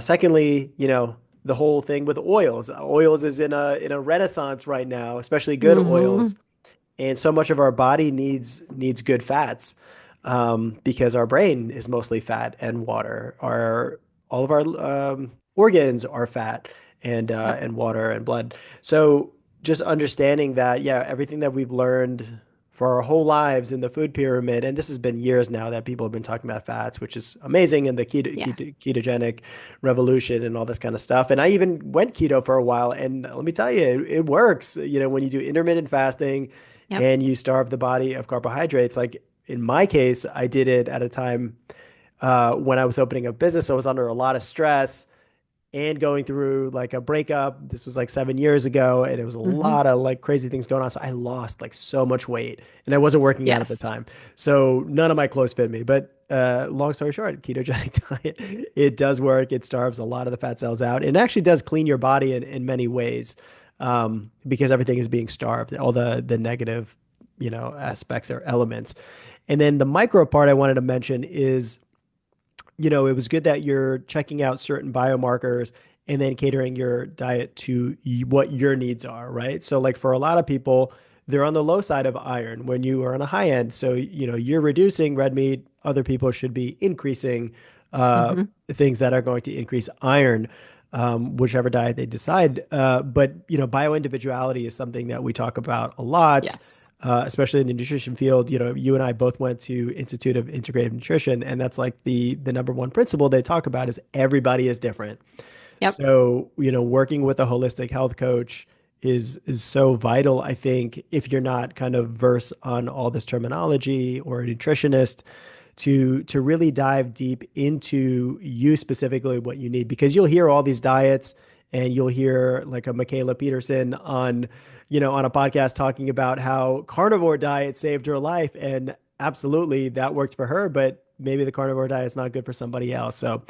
Secondly, the whole thing with oils. Oils is in a renaissance right now, especially good Hmm. oils, and so much of our body needs good fats because our brain is mostly fat and water. Our all of our organs are fat Yep. and water and blood. So just understanding that, yeah, everything that we've learned for our whole lives in the food pyramid, and this has been years now that people have been talking about fats, which is amazing, and the Yeah. ketogenic revolution and all this kind of stuff. And I even went keto for a while, and let me tell you, it works. When you do intermittent fasting Yep. and you starve the body of carbohydrates, like in my case, I did it at a time when I was opening a business. So I was under a lot of stress and going through like a breakup. This was like 7 years ago, and it was a Hmm. lot of like crazy things going on. So I lost like so much weight, and I wasn't working out at the Yes. time. So none of my clothes fit me. But long story short, ketogenic diet, it does work. It starves a lot of the fat cells out. And it actually does clean your body in many ways because everything is being starved, all the negative, aspects or elements. And then the micro part I wanted to mention is it was good that you're checking out certain biomarkers and then catering your diet to what your needs are, right? So, like for a lot of people, they're on the low side of iron when you are on a high end. So, you're reducing red meat. Other people should be increasing uh, Hmm. things that are going to increase iron, whichever diet they decide. But, bioindividuality is something that we talk about a lot Yes. especially in the nutrition field. You and I both went to Institute of Integrative Nutrition, and that's like the number one principle they talk about is everybody is different. Yep. So, working with a holistic health coach is so vital, I think, if you're not kind of versed on all this terminology or a nutritionist to really dive deep into you specifically what you need because you'll hear all these diets and you'll hear like a Michaela Peterson on a podcast talking about how carnivore diet saved her life and absolutely that worked for her, but maybe the carnivore diet is not good for somebody else. So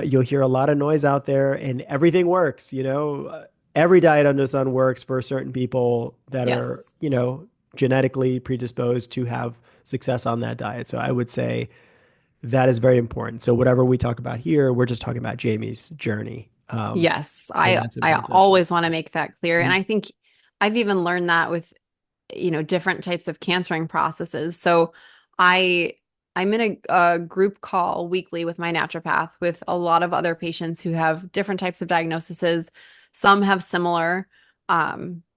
you'll hear a lot of noise out there and everything works, every diet under the sun works for certain people that are, Yes. genetically predisposed to have success on that diet. So I would say that is very important. So whatever we talk about here, we're just talking about Jamie's journey. Yes. And I that's I important to understand. always want to make that clear. And Mhm. I think I've even learned that with, different types of cancering processes. So I I'm in a group call weekly with my naturopath with a lot of other patients who have different types of diagnoses. Some have similar,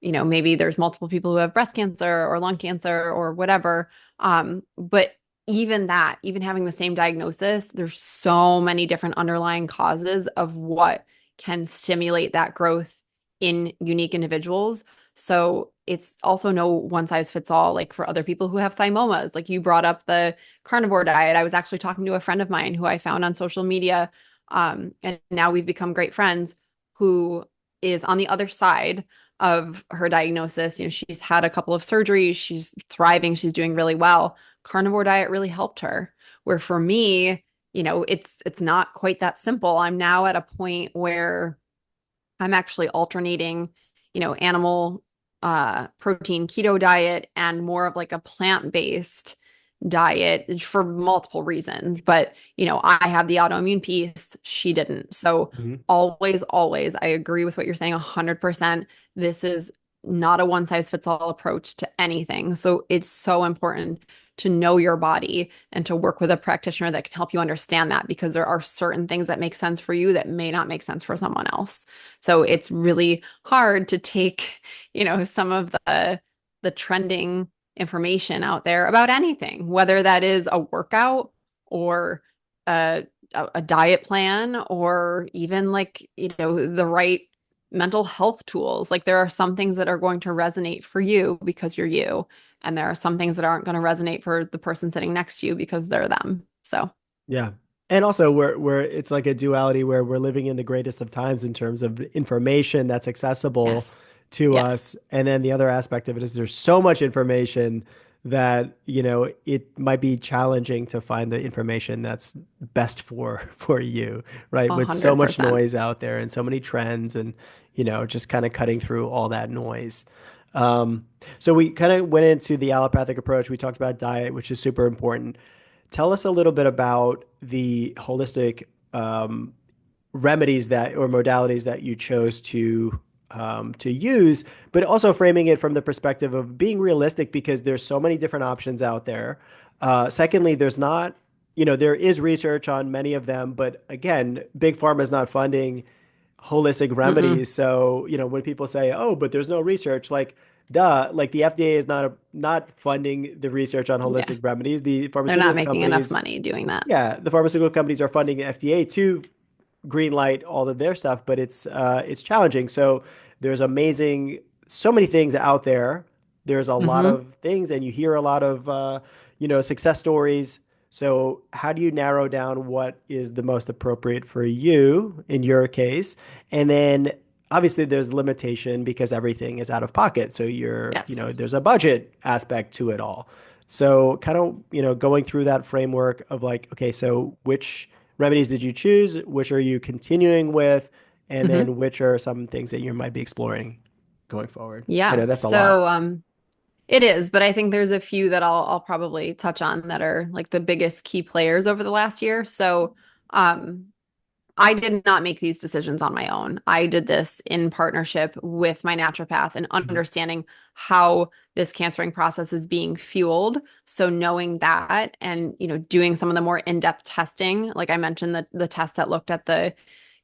maybe there's multiple people who have breast cancer or lung cancer or whatever. But even that, even having the same diagnosis, there's so many different underlying causes of what can stimulate that growth in unique individuals. So it's also no one size fits all, like for other people who have thymomas. Like you brought up the carnivore diet. I was actually talking to a friend of mine who I found on social media, and now we've become great friends, who is on the other side of her diagnosis. She's had a couple of surgeries, she's thriving, she's doing really well. Carnivore diet really helped her. Where for me, it's not quite that simple. I'm now at a point where I'm actually alternating, animal protein keto diet and more of like a plant-based diet for multiple reasons. But, I have the autoimmune piece, she didn't. So Mhm. always, always, I agree with what you're saying 100%. This is not a one size fits all approach to anything. So it's so important to know your body and to work with a practitioner that can help you understand that, because there are certain things that make sense for you that may not make sense for someone else. So it's really hard to take, some of the trending information out there about anything, whether that is a workout or a, a diet plan, or even like, the right mental health tools. Like there are some things that are going to resonate for you because you're you, and there are some things that aren't going to resonate for the person sitting next to you because they're them. So, Yeah. And also we're it's like a duality where we're living in the greatest of times in terms of information that's accessible yes. to Yes. us. And then the other aspect of it is there's so much information that, it might be challenging to find the information that's best for you, right? A With so hundred much percent. noise out there and so many trends and, just kind of cutting through all that noise. Um, so we kind of went into the allopathic approach. We talked about diet, which is super important. Tell us a little bit about the holistic remedies that or modalities that you chose to use, but also framing it from the perspective of being realistic because there's so many different options out there. Secondly, there's not, there is research on many of them, but again, big pharma is not funding holistic Mm-mm. remedies. So, when people say, "Oh, but there's no research," like, duh, like the FDA is not funding the research on Yeah. holistic remedies. The They're not pharmaceutical making enough companies, money doing that. yeah, the pharmaceutical companies are funding the FDA to green light all of their stuff, but it's challenging. So there's so many things out there. There's a lot Mm-hmm. of things, and you hear a lot of success stories. So how do you narrow down what is the most appropriate for you in your case? And then obviously there's limitation because everything is out of pocket. So Yes. there's a budget aspect to it all. So kind of, going through that framework of like, okay, so which remedies did you choose? Which are you continuing with? And Mm-hmm. then which are some things that you might be exploring going forward? I Yeah. know that's a lot. So, it is, but I think there's a few that I'll probably touch on that are like the biggest key players over the last year. So, um, I did not make these decisions on my own. I did this in partnership with my naturopath and Mhm. understanding how this cancering process is being fueled. So knowing that and, doing some of the more in-depth testing, like I mentioned, the test that looked at the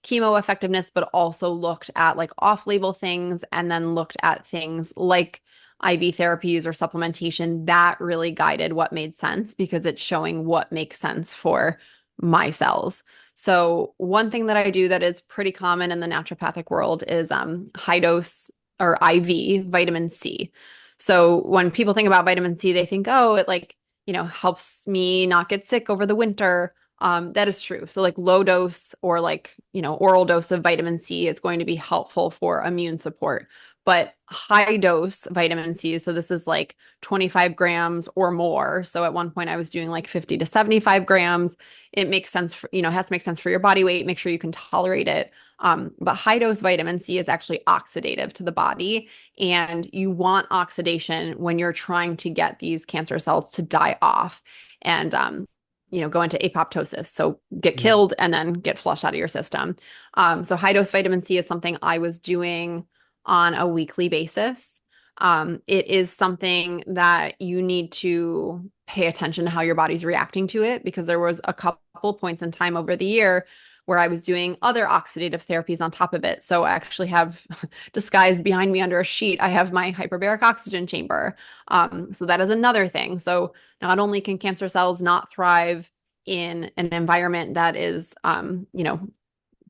chemo effectiveness, but also looked at like off-label things and then looked at things like IV therapies or supplementation, that really guided what made sense because it's showing what makes sense for my cells. So one thing that I do that is pretty common in the naturopathic world is high dose or IV vitamin C. So when people think about vitamin C, they think, oh, it like, helps me not get sick over the winter. That is true. So like low dose or like, oral dose of vitamin C is going to be helpful for immune support. But high dose vitamin C, so this is like 25 grams or more. So at one point I was doing like 50 to 75 grams. It makes sense for, it has to make sense for your body weight, make sure you can tolerate it. But high dose vitamin C is actually oxidative to the body. And you want oxidation when you're trying to get these cancer cells to die off and, go into apoptosis. So get Mhm. killed and then get flushed out of your system. So high dose vitamin C is something I was doing on a weekly basis. It is something that you need to pay attention to how your body's reacting to it because there was a couple points in time over the year where I was doing other oxidative therapies on top of it. So I actually have disguised behind me under a sheet, I have my hyperbaric oxygen chamber. So that is another thing. So not only can cancer cells not thrive in an environment that is,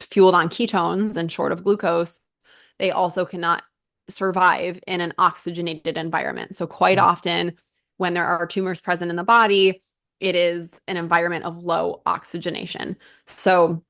fueled on ketones and short of glucose, they also cannot survive in an oxygenated environment. So quite Mhm. often when there are tumors present in the body, it is an environment of low oxygenation. So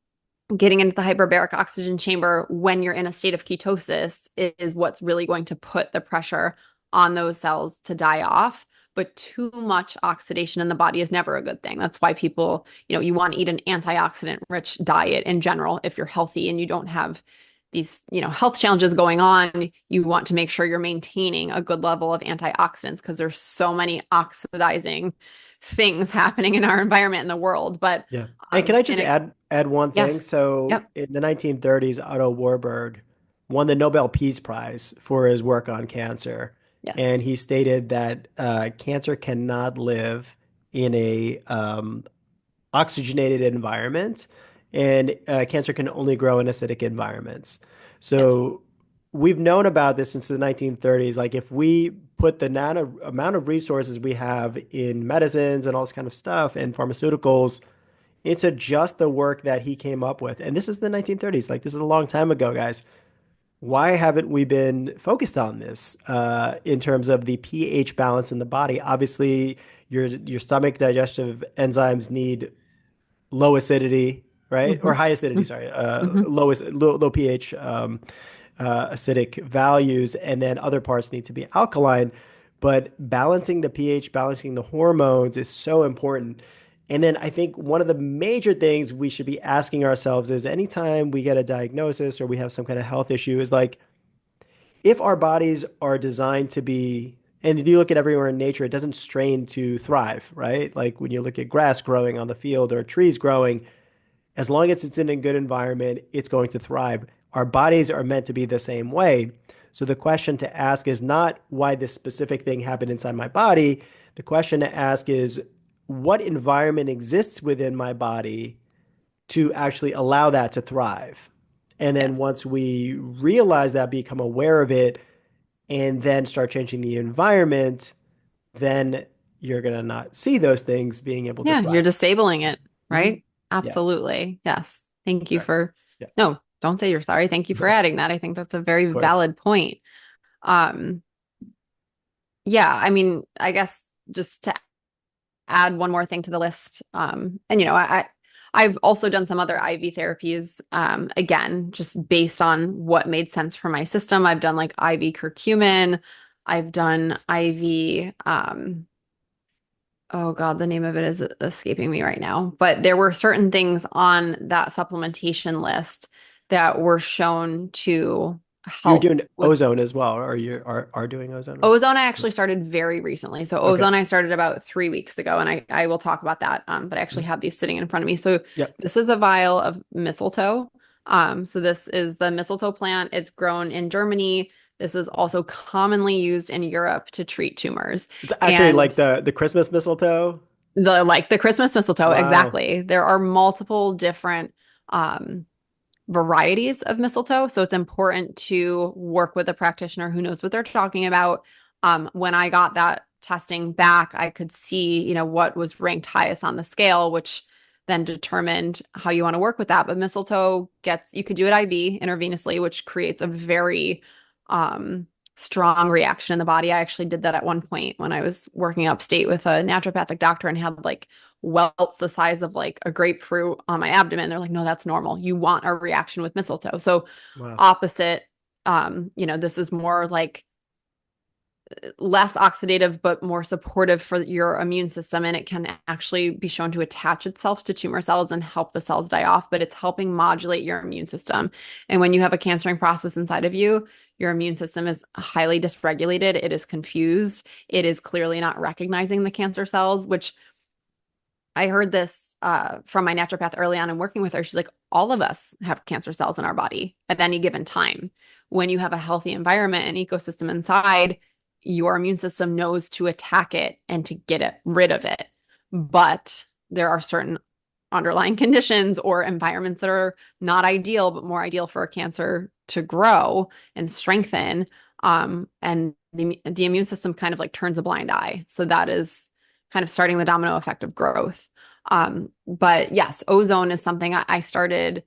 getting into the hyperbaric oxygen chamber when you're in a state of ketosis is what's really going to put the pressure on those cells to die off. But too much oxidation in the body is never a good thing. That's why people, you want to eat an antioxidant rich diet in general. If you're healthy and you don't have these, health challenges going on, you want to make sure you're maintaining a good level of antioxidants because there's so many oxidizing things happening in our environment in the world. But Yeah. And can I just and it, add one yeah, thing? So yep, in the 1930s, Otto Warburg won the Nobel Peace Prize for his work on cancer. And yes, he stated that cancer cannot live in a oxygenated environment, and cancer can only grow in acidic environments. yes. So we've known about this since the 1930s. Like if we put the amount of resources we have in medicines and all this kind of stuff and pharmaceuticals into just the work that he came up with, and this is the 1930s, like this is a long time ago, guys. Why haven't we been focused on this in terms of the pH balance in the body? Obviously, your stomach digestive enzymes need low acidity, right? Hmm. Or high acidity, sorry, Hmm. low pH acidic values, and then other parts need to be alkaline. But balancing the pH, balancing the hormones is so important. And then I think one of the major things we should be asking ourselves is anytime we get a diagnosis or we have some kind of health issue, is like if our bodies are designed to be, and if you look at everywhere in nature, it doesn't strain to thrive, right? Like when you look at grass growing on the field or trees growing, as long as it's in a good environment, it's going to thrive. Our bodies are meant to be the same way. So the question to ask is not why this specific thing happened inside my body. The question to ask is what environment exists within my body to actually allow that to thrive. And then Yes. once we realize that, become aware of it, and then start changing the environment, then you're going to not see those things being able to Yeah, you're thrive. disabling it, Mhm. right? Yeah, Absolutely. Yes. Thank you sorry. for, Yeah, no, don't say you're sorry. Thank you for of adding that. I think that's a very course. valid point. Um, yeah, I mean, I guess just to add one more thing to the list, and I've also done some other IV therapies, again, just based on what made sense for my system. I've done like IV curcumin, I've done IV, oh God, the name of it is escaping me right now. But there were certain things on that supplementation list that were shown to You're help doing with ozone as well, or you are doing ozone? ozone. I actually started very recently. So Okay. ozone I started about 3 weeks ago, and I will talk about that. But I actually Mhm. have these sitting in front of me. So Yep. this is a vial of mistletoe. So this is the mistletoe plant. It's grown in Germany. This is also commonly used in Europe to treat tumors. It's actually And like the Christmas mistletoe. the Christmas mistletoe, Wow. exactly. There are multiple different um, varieties of mistletoe, so it's important to work with a practitioner who knows what they're talking about. When I got that testing back, I could see, what was ranked highest on the scale, which then determined how you want to work with that. But mistletoe you could do it IV intravenously, which creates a very um, strong reaction in the body. I actually did that at one point when I was working upstate with a naturopathic doctor and had like welts the size of like a grapefruit on my abdomen. They're like, no, that's normal. You want a reaction with mistletoe. So Wow. opposite, this is more like less oxidative, but more supportive for your immune system. And it can actually be shown to attach itself to tumor cells and help the cells die off, but it's helping modulate your immune system. And when you have a cancering process inside of you, your immune system is highly dysregulated. It is confused. It is clearly not recognizing the cancer cells, which I heard this from my naturopath early on in working with her. She's like, all of us have cancer cells in our body at any given time. When you have a healthy environment and ecosystem inside, your immune system knows to attack it and to rid of it. But there are certain underlying conditions or environments that are not ideal, but more ideal for a cancer to grow and strengthen. And the immune system kind of like turns a blind eye. So that is kind of starting the domino effect of growth. But yes, ozone is something I started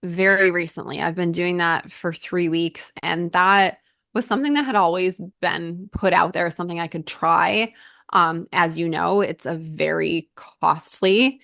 very recently. I've been doing that for 3 weeks, and that was something that had always been put out there as something I could try. As you know, it's a very costly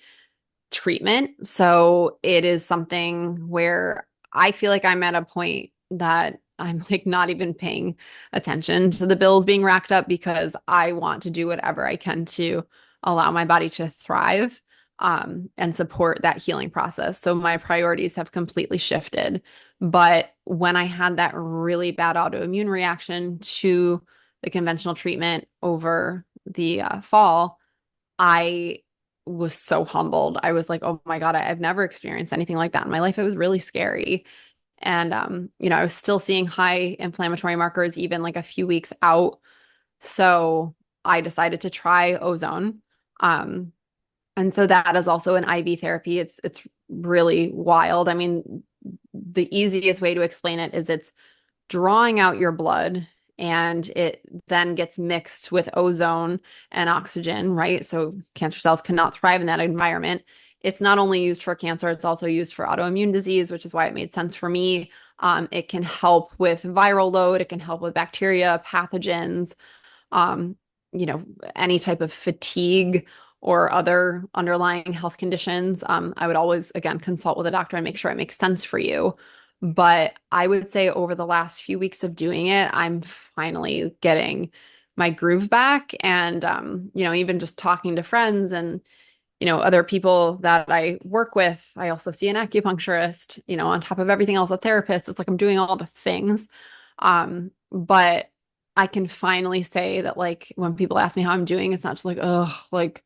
treatment. So it is something where I feel like I'm at a point that I'm like not even paying attention to the bills being racked up because I want to do whatever I can to allow my body to thrive, and support that healing process. So my priorities have completely shifted. But when I had that really bad autoimmune reaction to the conventional treatment over the fall, I was so humbled. I was like, oh my God, I've never experienced anything like that in my life. It was really scary. And, I was still seeing high inflammatory markers even like a few weeks out. So I decided to try ozone. Um, and so that is also an IV therapy. It's really wild. I mean, the easiest way to explain it is it's drawing out your blood and it then gets mixed with ozone and oxygen, right? So cancer cells cannot thrive in that environment. It's not only used for cancer, it's also used for autoimmune disease, which is why it made sense for me. It can help with viral load, it can help with bacteria, pathogens, um, you know, any type of fatigue or other underlying health conditions. I would always, again, consult with a doctor and make sure it makes sense for you. But I would say over the last few weeks of doing it, I'm finally getting my groove back. And, even just talking to friends and, other people that I work with, I also see an acupuncturist, on top of everything else, a therapist. It's like I'm doing all the things. But I can finally say that, like, when people ask me how I'm doing, it's not just like, oh, like,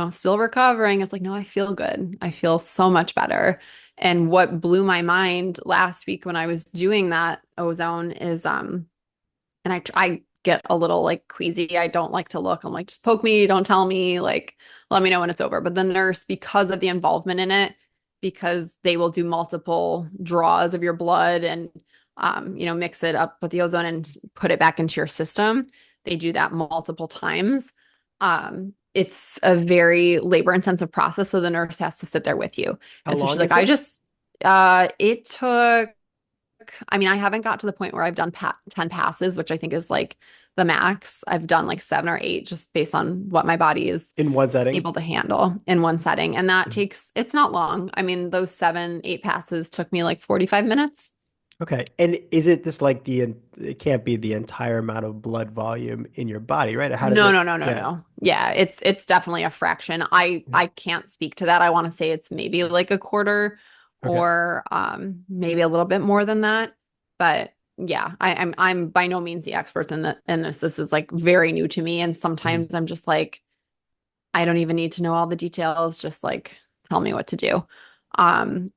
still recovering. It's like, no, I feel good. I feel so much better. And what blew my mind last week when I was doing that ozone is, and I get a little like queasy. I don't like to look. I'm like, just poke me, don't tell me, like, let me know when it's over. But the nurse, because of the involvement in it, because they will do multiple draws of your blood and, mix it up with the ozone and put it back into your system. They do that multiple times. It's a very labor intensive process. So the nurse has to sit there with you. How And so she's long like, is it? it took, I mean, I haven't got to the point where I've done 10 passes, which I think is like the max. I've done like 7 or 8 just based on what my body is In one setting? able to handle in one setting. And that takes, it's not long. I mean, those 7, 8 passes took me like 45 minutes. Okay. And is it this like it can't be the entire amount of blood volume in your body, right? How does No, it? no, no, no, Yeah. no. Yeah, it's definitely a fraction. I can't speak to that. I want to say it's maybe like a quarter Okay. or maybe a little bit more than that. But yeah, I'm by no means the expert in this. This is like very new to me. And Mhm. sometimes I'm just like, I don't even need to know all the details, just like tell me what to do.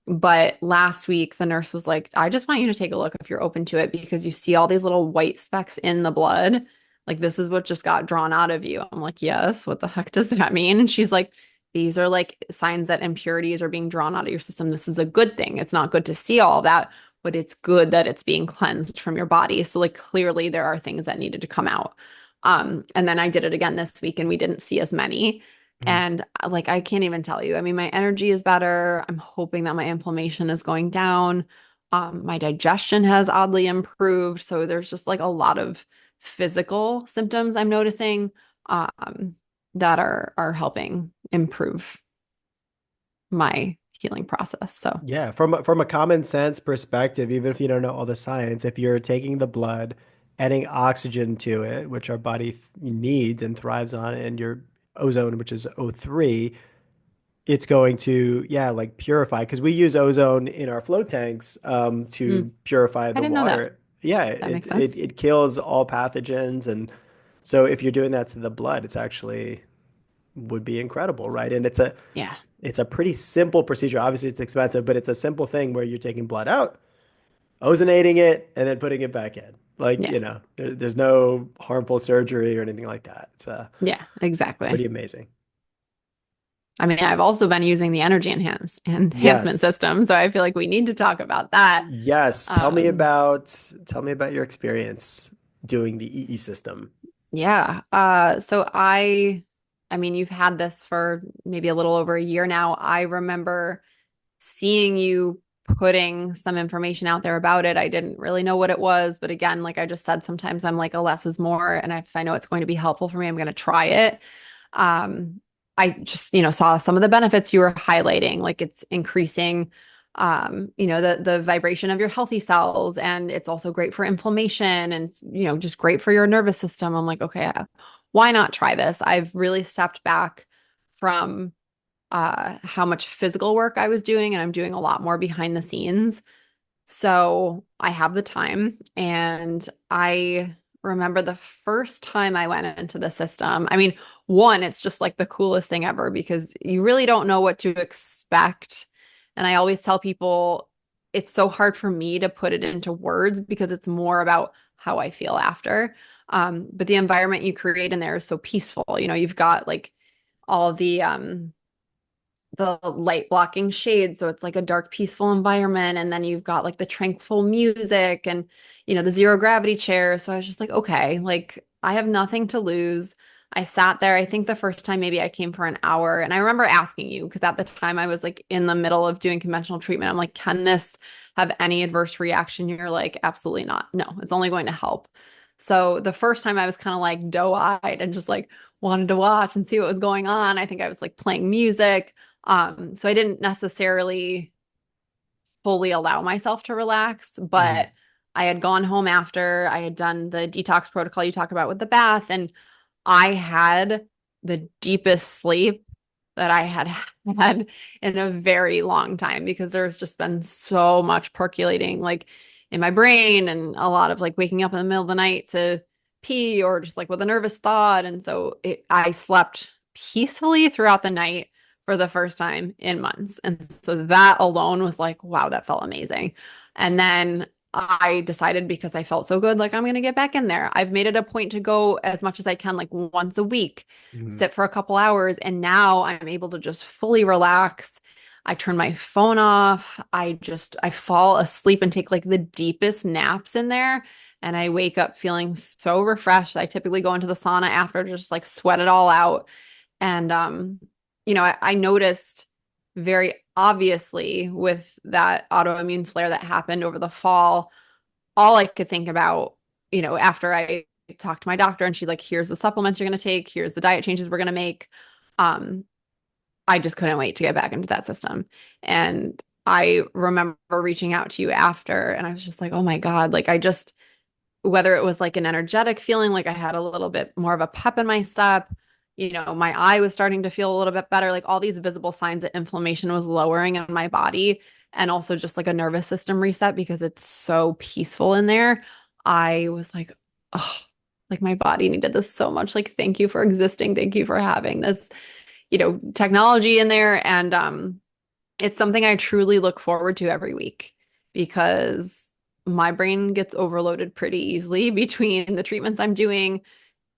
But last week the nurse was like, I just want you to take a look if you're open to it because you see all these little white specks in the blood. Like this is what just got drawn out of you. I'm like, yes, what the heck does that mean? And she's like, these are like signs that impurities are being drawn out of your system. This is a good thing. It's not good to see all that, but it's good that it's being cleansed from your body. So like clearly there are things that needed to come out. And then I did it again this week and we didn't see as many. Mhm. And like, I can't even tell you. I mean, my energy is better. I'm hoping that my inflammation is going down. My digestion has oddly improved. So there's just like a lot of physical symptoms I'm noticing, that are helping improve my healing process. So Yeah, from a common sense perspective, even if you don't know all the science, if you're taking the blood, adding oxygen to it, which our body needs and thrives on, and your ozone, which is O3, it's going to, yeah, like purify because we use ozone in our float tanks mm, to purify I the didn't know that. water. Yeah, That it, makes it sense. it kills all pathogens, and so if you're doing that to the blood, it's actually would be incredible, right? And Yeah. it's a pretty simple procedure. Obviously, it's expensive, but it's a simple thing where you're taking blood out, ozonating it, and then putting it back in. Like, Yeah. there's no harmful surgery or anything like that. It's Yeah, exactly. pretty amazing. I mean, I've also been using the energy enhancement Yes. system, so I feel like we need to talk about that. Yes. Um, Tell me about your experience doing the EE system. yeah. So I mean, you've had this for maybe a little over a year now. I remember seeing you putting some information out there about it. I didn't really know what it was, but again, like I just said, sometimes I'm like a less is more, and if I know it's going to be helpful for me, I'm going to try it. Um, I just, saw some of the benefits you were highlighting, like it's increasing, the vibration of your healthy cells, and it's also great for inflammation and, just great for your nervous system. I'm like, okay, why not try this? I've really stepped back from how much physical work I was doing, and I'm doing a lot more behind the scenes. So I have the time. And I remember the first time I went into the system. I mean, one, it's just like the coolest thing ever because you really don't know what to expect. And I always tell people it's so hard for me to put it into words because it's more about how I feel after. But the environment you create in there is so peaceful. You've got like all the light blocking shades, so it's like a dark peaceful environment, and then you've got like the tranquil music and the zero gravity chair. So I was just like, okay, like I have nothing to lose. I sat there. I think the first time maybe I came for an hour, and I remember asking you because at the time I was like in the middle of doing conventional treatment. I'm like, can this have any adverse reaction? You're like, absolutely not. No, it's only going to help. So the first time I was kind of like doe-eyed and just like wanted to watch and see what was going on. I think I was like playing music. So I didn't necessarily fully allow myself to relax, Mhm. but I had gone home after I had done the detox protocol you talk about with the bath, and I had the deepest sleep that I had had in a very long time because there's just been so much percolating like in my brain and a lot of like waking up in the middle of the night to pee or just like with a nervous thought. And so I slept peacefully throughout the night for the first time in months. And so that alone was like, wow, that felt amazing. And then I decided because I felt so good, like I'm going to get back in there. I've made it a point to go as much as I can, like once a week, Mhm. sit for a couple hours. And now I'm able to just fully relax. I turn my phone off. I fall asleep and take like the deepest naps in there. And I wake up feeling so refreshed. I typically go into the sauna after to just like sweat it all out. And, I noticed very obviously with that autoimmune flare that happened over the fall, all I could think about, after I talked to my doctor and she's like, here's the supplements you're going to take, here's the diet changes we're going to make. Um, I just couldn't wait to get back into that system. And I remember reaching out to you after, and I was just like, oh my God, like whether it was like an energetic feeling, like I had a little bit more of a pep in my step, my eye was starting to feel a little bit better, like all these visible signs that inflammation was lowering in my body, and also just like a nervous system reset because it's so peaceful in there. I was like, oh, like my body needed this so much. Like, thank you for existing. Thank you for having this, technology in there. And it's something I truly look forward to every week because my brain gets overloaded pretty easily between the treatments I'm doing,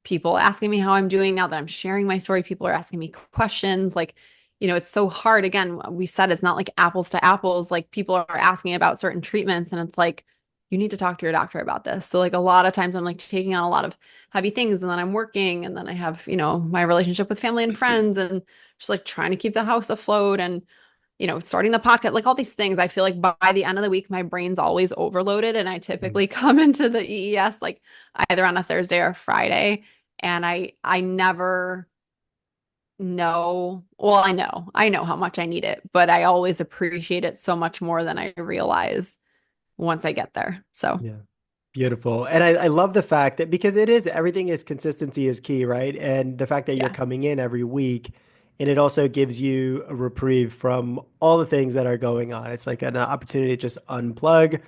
people asking me how I'm doing now that I'm sharing my story. People are asking me questions. Like, it's so hard. Again, we said it's not like apples to apples. Like, people are asking about certain treatments, and it's like, you need to talk to your doctor about this. So, like, a lot of times I'm like taking on a lot of heavy things, and then I'm working, and then I have, my relationship with family and friends, and just like trying to keep the house afloat and starting the podcast, like all these things. I feel like by the end of the week, my brain's always overloaded. And I Mhm. typically come into the EES like either on a Thursday or a Friday. And I never know, well, I know how much I need it, but I always appreciate it so much more than I realize once I get there. So Yeah. Beautiful. And I love the fact that because it is everything is consistency is key, right? And the fact that you're yeah. coming in every week and it also gives you a reprieve from all the things that are going on. It's like an opportunity to just unplug.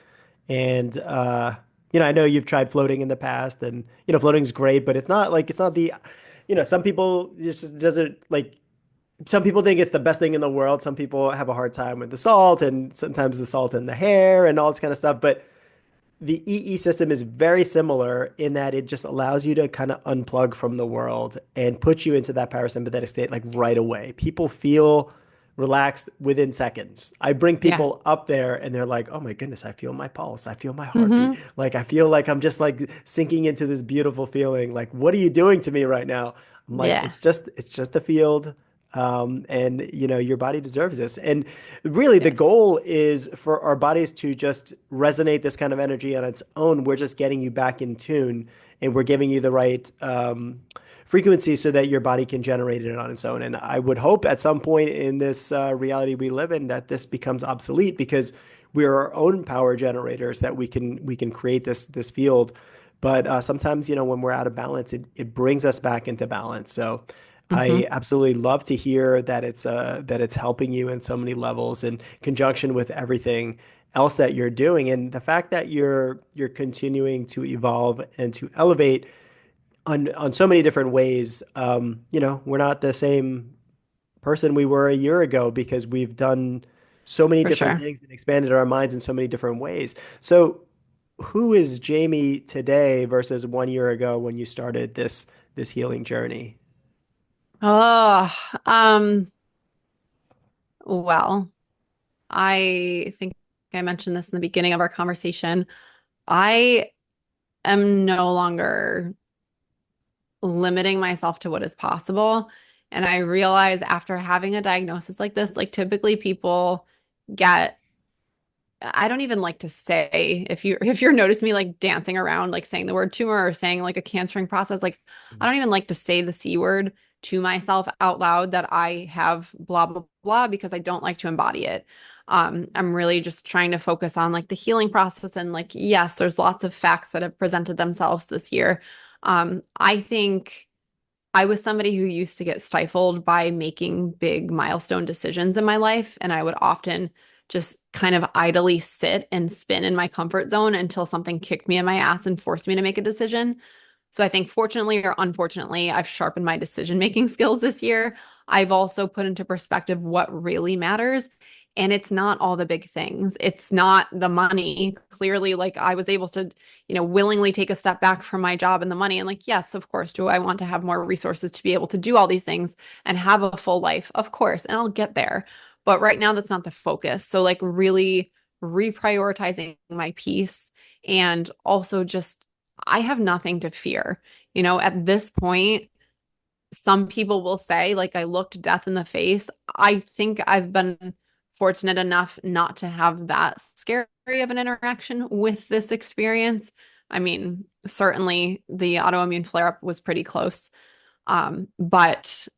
And I know you've tried floating in the past and floating's great, but it's not the some people just doesn't like some people think it's the best thing in the world. Some people have a hard time with the salt and sometimes the salt in the hair and all this kind of stuff. But the EE system is very similar in that it just allows you to kind of unplug from the world and put you into that parasympathetic state like right away. People feel relaxed within seconds. I bring Yeah. people up there and they're like, "Oh my goodness, I feel my pulse. I feel my heartbeat. Hmm. Like I feel like I'm just like sinking into this beautiful feeling. Like what are you doing to me right now?" I'm like, Yeah. "It's just a field." And your body deserves this. And really, the Yes. goal is for our bodies to just resonate this kind of energy on its own. We're just getting you back in tune, and we're giving you the right frequency so that your body can generate it on its own. And I would hope at some point in this reality we live in that this becomes obsolete because we are our own power generators that we can create this field. But sometimes, when we're out of balance, it brings us back into balance. So I Hmm. absolutely love to hear that it's helping you in so many levels in conjunction with everything else that you're doing, and the fact that you're continuing to evolve and to elevate on so many different ways. We're not the same person we were a year ago because we've done so many For different sure. things and expanded our minds in so many different ways. So, who is Jamie today versus 1 year ago when you started this healing journey? Oh, um, well, I think I mentioned this in the beginning of our conversation. I am no longer limiting myself to what is possible. And I realize after having a diagnosis like this, like typically people get, I don't even like to say if you're noticing me like dancing around, like saying the word tumor or saying like a cancering process, like I don't even like to say the C word to myself out loud that I have blah blah blah because I don't like to embody it. I'm really just trying to focus on like the healing process and like yes, there's lots of facts that have presented themselves this year. I think I was somebody who used to get stifled by making big milestone decisions in my life, and I would often just kind of idly sit and spin in my comfort zone until something kicked me in my ass and forced me to make a decision. So I think fortunately or unfortunately, I've sharpened my decision-making skills this year. I've also put into perspective what really matters. And it's not all the big things. It's not the money. Clearly, like I was able to, willingly take a step back from my job and the money. And like, yes, of course, do I want to have more resources to be able to do all these things and have a full life? Of course. And I'll get there. But right now, that's not the focus. So, like, really reprioritizing my peace and also just I have nothing to fear. At this point, some people will say, like, I looked death in the face. I think I've been fortunate enough not to have that scary of an interaction with this experience. I mean, certainly the autoimmune flare-up was pretty close. But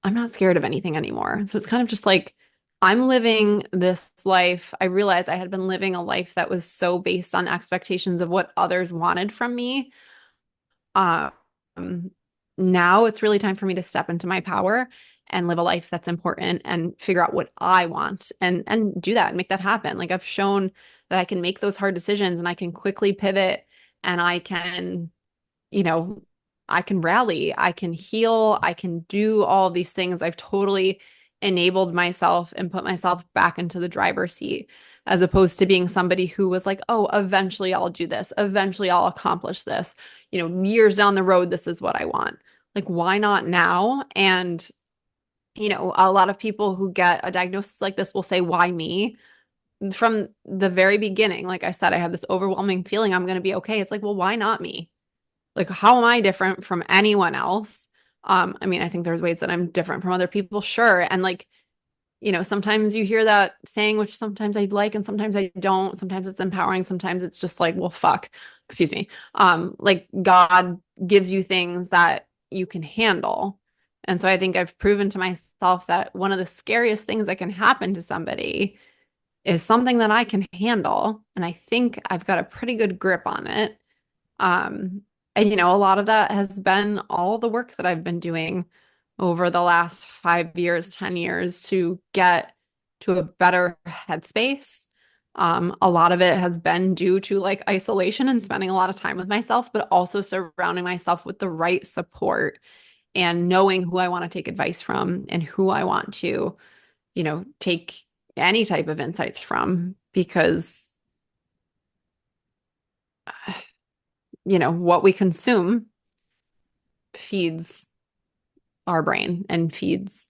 I'm not scared of anything anymore. So it's kind of just like I'm living this life. I realized I had been living a life that was so based on expectations of what others wanted from me. Um, Now it's really time for me to step into my power and live a life that's important and figure out what I want and do that and make that happen. Like I've shown that I can make those hard decisions and I can quickly pivot and I can, you know, I can rally, I can heal, I can do all these things. I've totally enabled myself and put myself back into the driver's seat as opposed to being somebody who was like, oh, eventually I'll do this. Eventually I'll accomplish this. Years down the road, this is what I want. Like, why not now? And, a lot of people who get a diagnosis like this will say, why me? From the very beginning, like I said, I had this overwhelming feeling I'm going to be okay. It's like, well, why not me? Like, how am I different from anyone else? I mean, I think there's ways that I'm different from other people, sure. And like, sometimes you hear that saying, which sometimes I like and sometimes I don't. Sometimes it's empowering, sometimes it's just like, well, fuck, excuse me. Like God gives you things that you can handle. And so I think I've proven to myself that one of the scariest things that can happen to somebody is something that I can handle. And I think I've got a pretty good grip on it. Um, and a lot of that has been all the work that I've been doing over the last 5 years, 10 years to get to a better headspace. A lot of it has been due to like isolation and spending a lot of time with myself, but also surrounding myself with the right support and knowing who I want to take advice from and who I want to, take any type of insights from because what we consume feeds our brain and feeds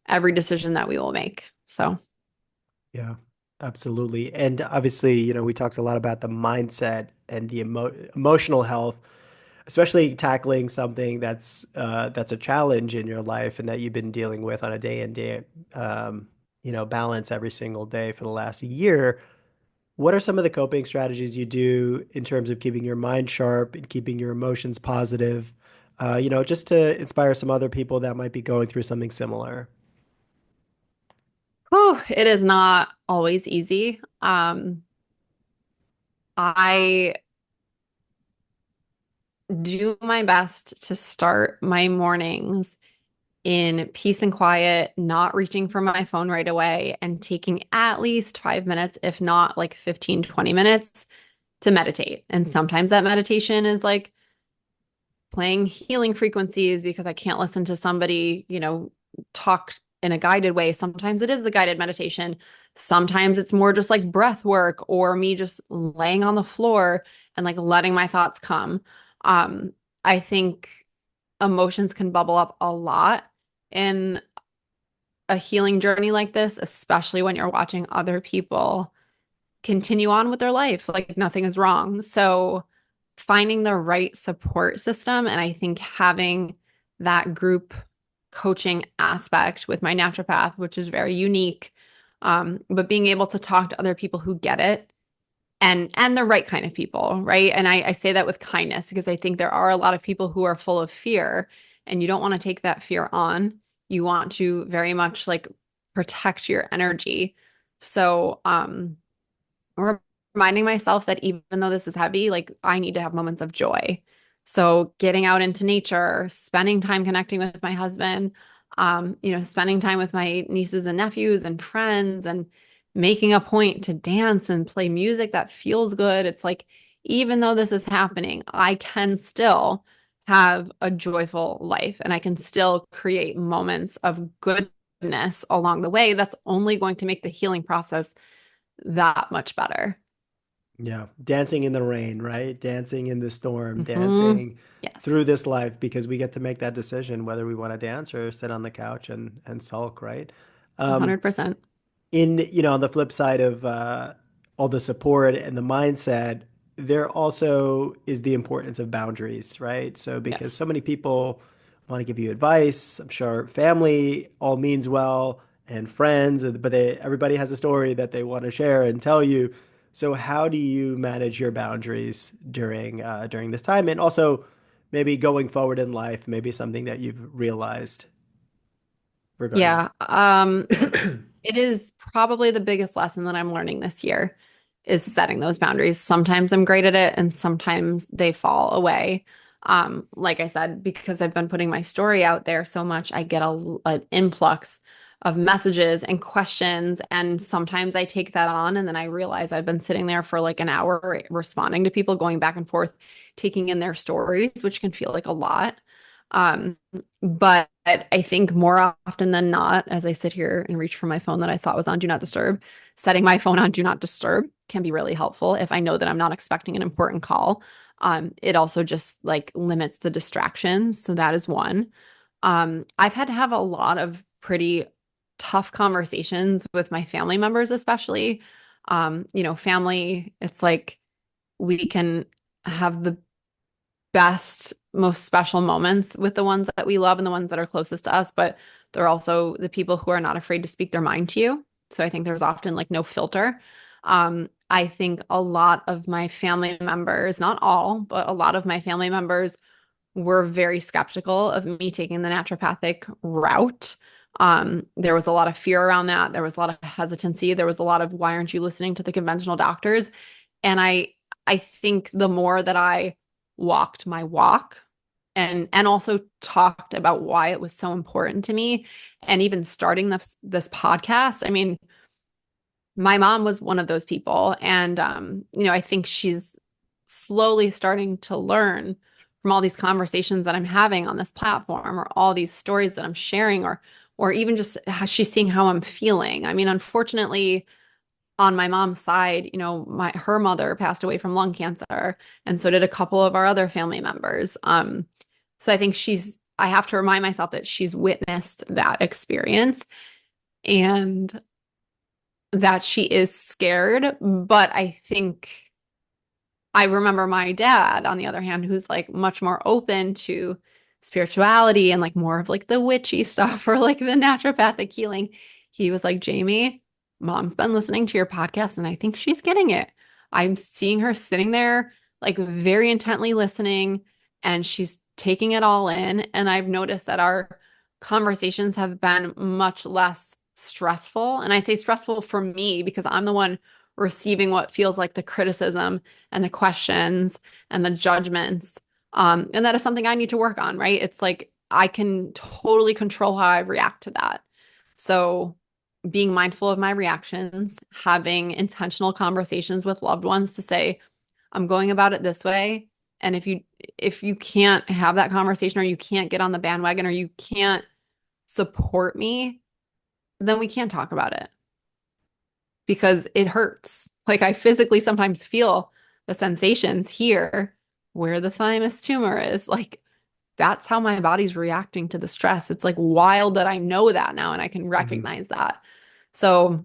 every decision that we will make. So, Yeah, absolutely. And obviously, we talked a lot about the mindset and the emotional health, especially tackling something that's a challenge in your life and that you've been dealing with on a day in day balance every single day for the last year. What are some of the coping strategies you do in terms of keeping your mind sharp and keeping your emotions positive? just to inspire some other people that might be going through something similar? Oh, it is not always easy. I do my best to start my mornings in peace and quiet, not reaching for my phone right away, and taking at least 5 minutes, if not like 15, 20 minutes to meditate. And sometimes that meditation is like playing healing frequencies because I can't listen to somebody, talk in a guided way. Sometimes it is the guided meditation. Sometimes it's more just like breath work or me just laying on the floor and like letting my thoughts come. I think emotions can bubble up a lot in a healing journey like this, especially when you're watching other people continue on with their life like nothing is wrong. So finding the right support system, and I think having that group coaching aspect with my naturopath, which is very unique, but being able to talk to other people who get it and the right kind of people, right? And I say that with kindness because I think there are a lot of people who are full of fear, and you don't want to take that fear on. You want to very much like protect your energy. So, reminding myself that even though this is heavy, like I need to have moments of joy. So getting out into nature, spending time connecting with my husband, spending time with my nieces and nephews and friends and making a point to dance and play music that feels good. It's like, even though this is happening, I can still have a joyful life and I can still create moments of goodness along the way. That's only going to make the healing process that much better. Yeah, dancing in the rain, right? Dancing in the storm, Hmm. dancing Yes, through this life because we get to make that decision whether we want to dance or sit on the couch and sulk, right? Um, 100%. on the flip side of all the support and the mindset, there also is the importance of boundaries, right? So because so Yes. many people want to give you advice, I'm sure family all means well and friends, but everybody has a story that they want to share and tell you. So how do you manage your boundaries during this time, and also maybe going forward in life, maybe something that you've realized regarding Yeah. It is probably the biggest lesson that I'm learning this year is setting those boundaries. Sometimes I'm great at it and sometimes they fall away. Like I said, because I've been putting my story out there so much, I get an influx of messages and questions. And sometimes I take that on and then I realize I've been sitting there for like an hour responding to people, going back and forth, taking in their stories, which can feel like a lot. Um, but I think more often than not, as I sit here and reach for my phone that I thought was on Do Not Disturb, setting my phone on Do Not Disturb can be really helpful if I know that I'm not expecting an important call. It also just like limits the distractions. So that is one. I've had to have a lot of pretty tough conversations with my family members, especially. Family, it's like we can have the best, most special moments with the ones that we love and the ones that are closest to us, but they're also the people who are not afraid to speak their mind to you. So I think there's often like no filter. I think a lot of my family members, not all, but a lot of my family members were very skeptical of me taking the naturopathic route. There was a lot of fear around that. There was a lot of hesitancy. There was a lot of, why aren't you listening to the conventional doctors? And I think the more that I walked my walk and also talked about why it was so important to me, and even starting this podcast, I mean, my mom was one of those people, and I think she's slowly starting to learn from all these conversations that I'm having on this platform, or all these stories that I'm sharing, or even just how she's seeing how I'm feeling. I mean, unfortunately, on my mom's side, her mother passed away from lung cancer, and so did a couple of our other family members. So I think I have to remind myself that she's witnessed that experience and that she is scared. But I think I remember my dad, on the other hand, who's like much more open to spirituality and like more of like the witchy stuff or like the naturopathic healing. He was like, Jamie, mom's been listening to your podcast and I think she's getting it. I'm seeing her sitting there like very intently listening, and she's taking it all in. And I've noticed that our conversations have been much less stressful. And I say stressful for me because I'm the one receiving what feels like the criticism and the questions and the judgments. And that is something I need to work on, right? It's like I can totally control how I react to that. So being mindful of my reactions, having intentional conversations with loved ones to say, I'm going about it this way. And if you can't have that conversation or you can't get on the bandwagon or you can't support me, then we can't talk about it because it hurts. Like I physically sometimes feel the sensations here where the thymus tumor is. Like that's how my body's reacting to the stress. It's like wild that I know that now and I can Mhm. recognize that. So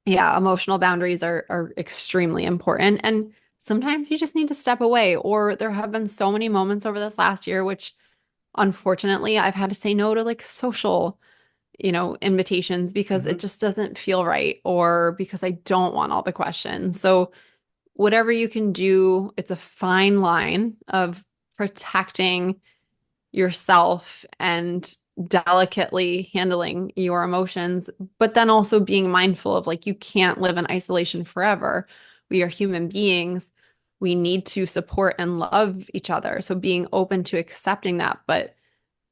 yeah, emotional boundaries are extremely important. And sometimes you just need to step away. Or there have been so many moments over this last year, which unfortunately I've had to say no to like social, invitations because it Mhm. just doesn't feel right or because I don't want all the questions. So whatever you can do, it's a fine line of protecting yourself and delicately handling your emotions, but then also being mindful of like you can't live in isolation forever. We are human beings. We need to support and love each other. So being open to accepting that, but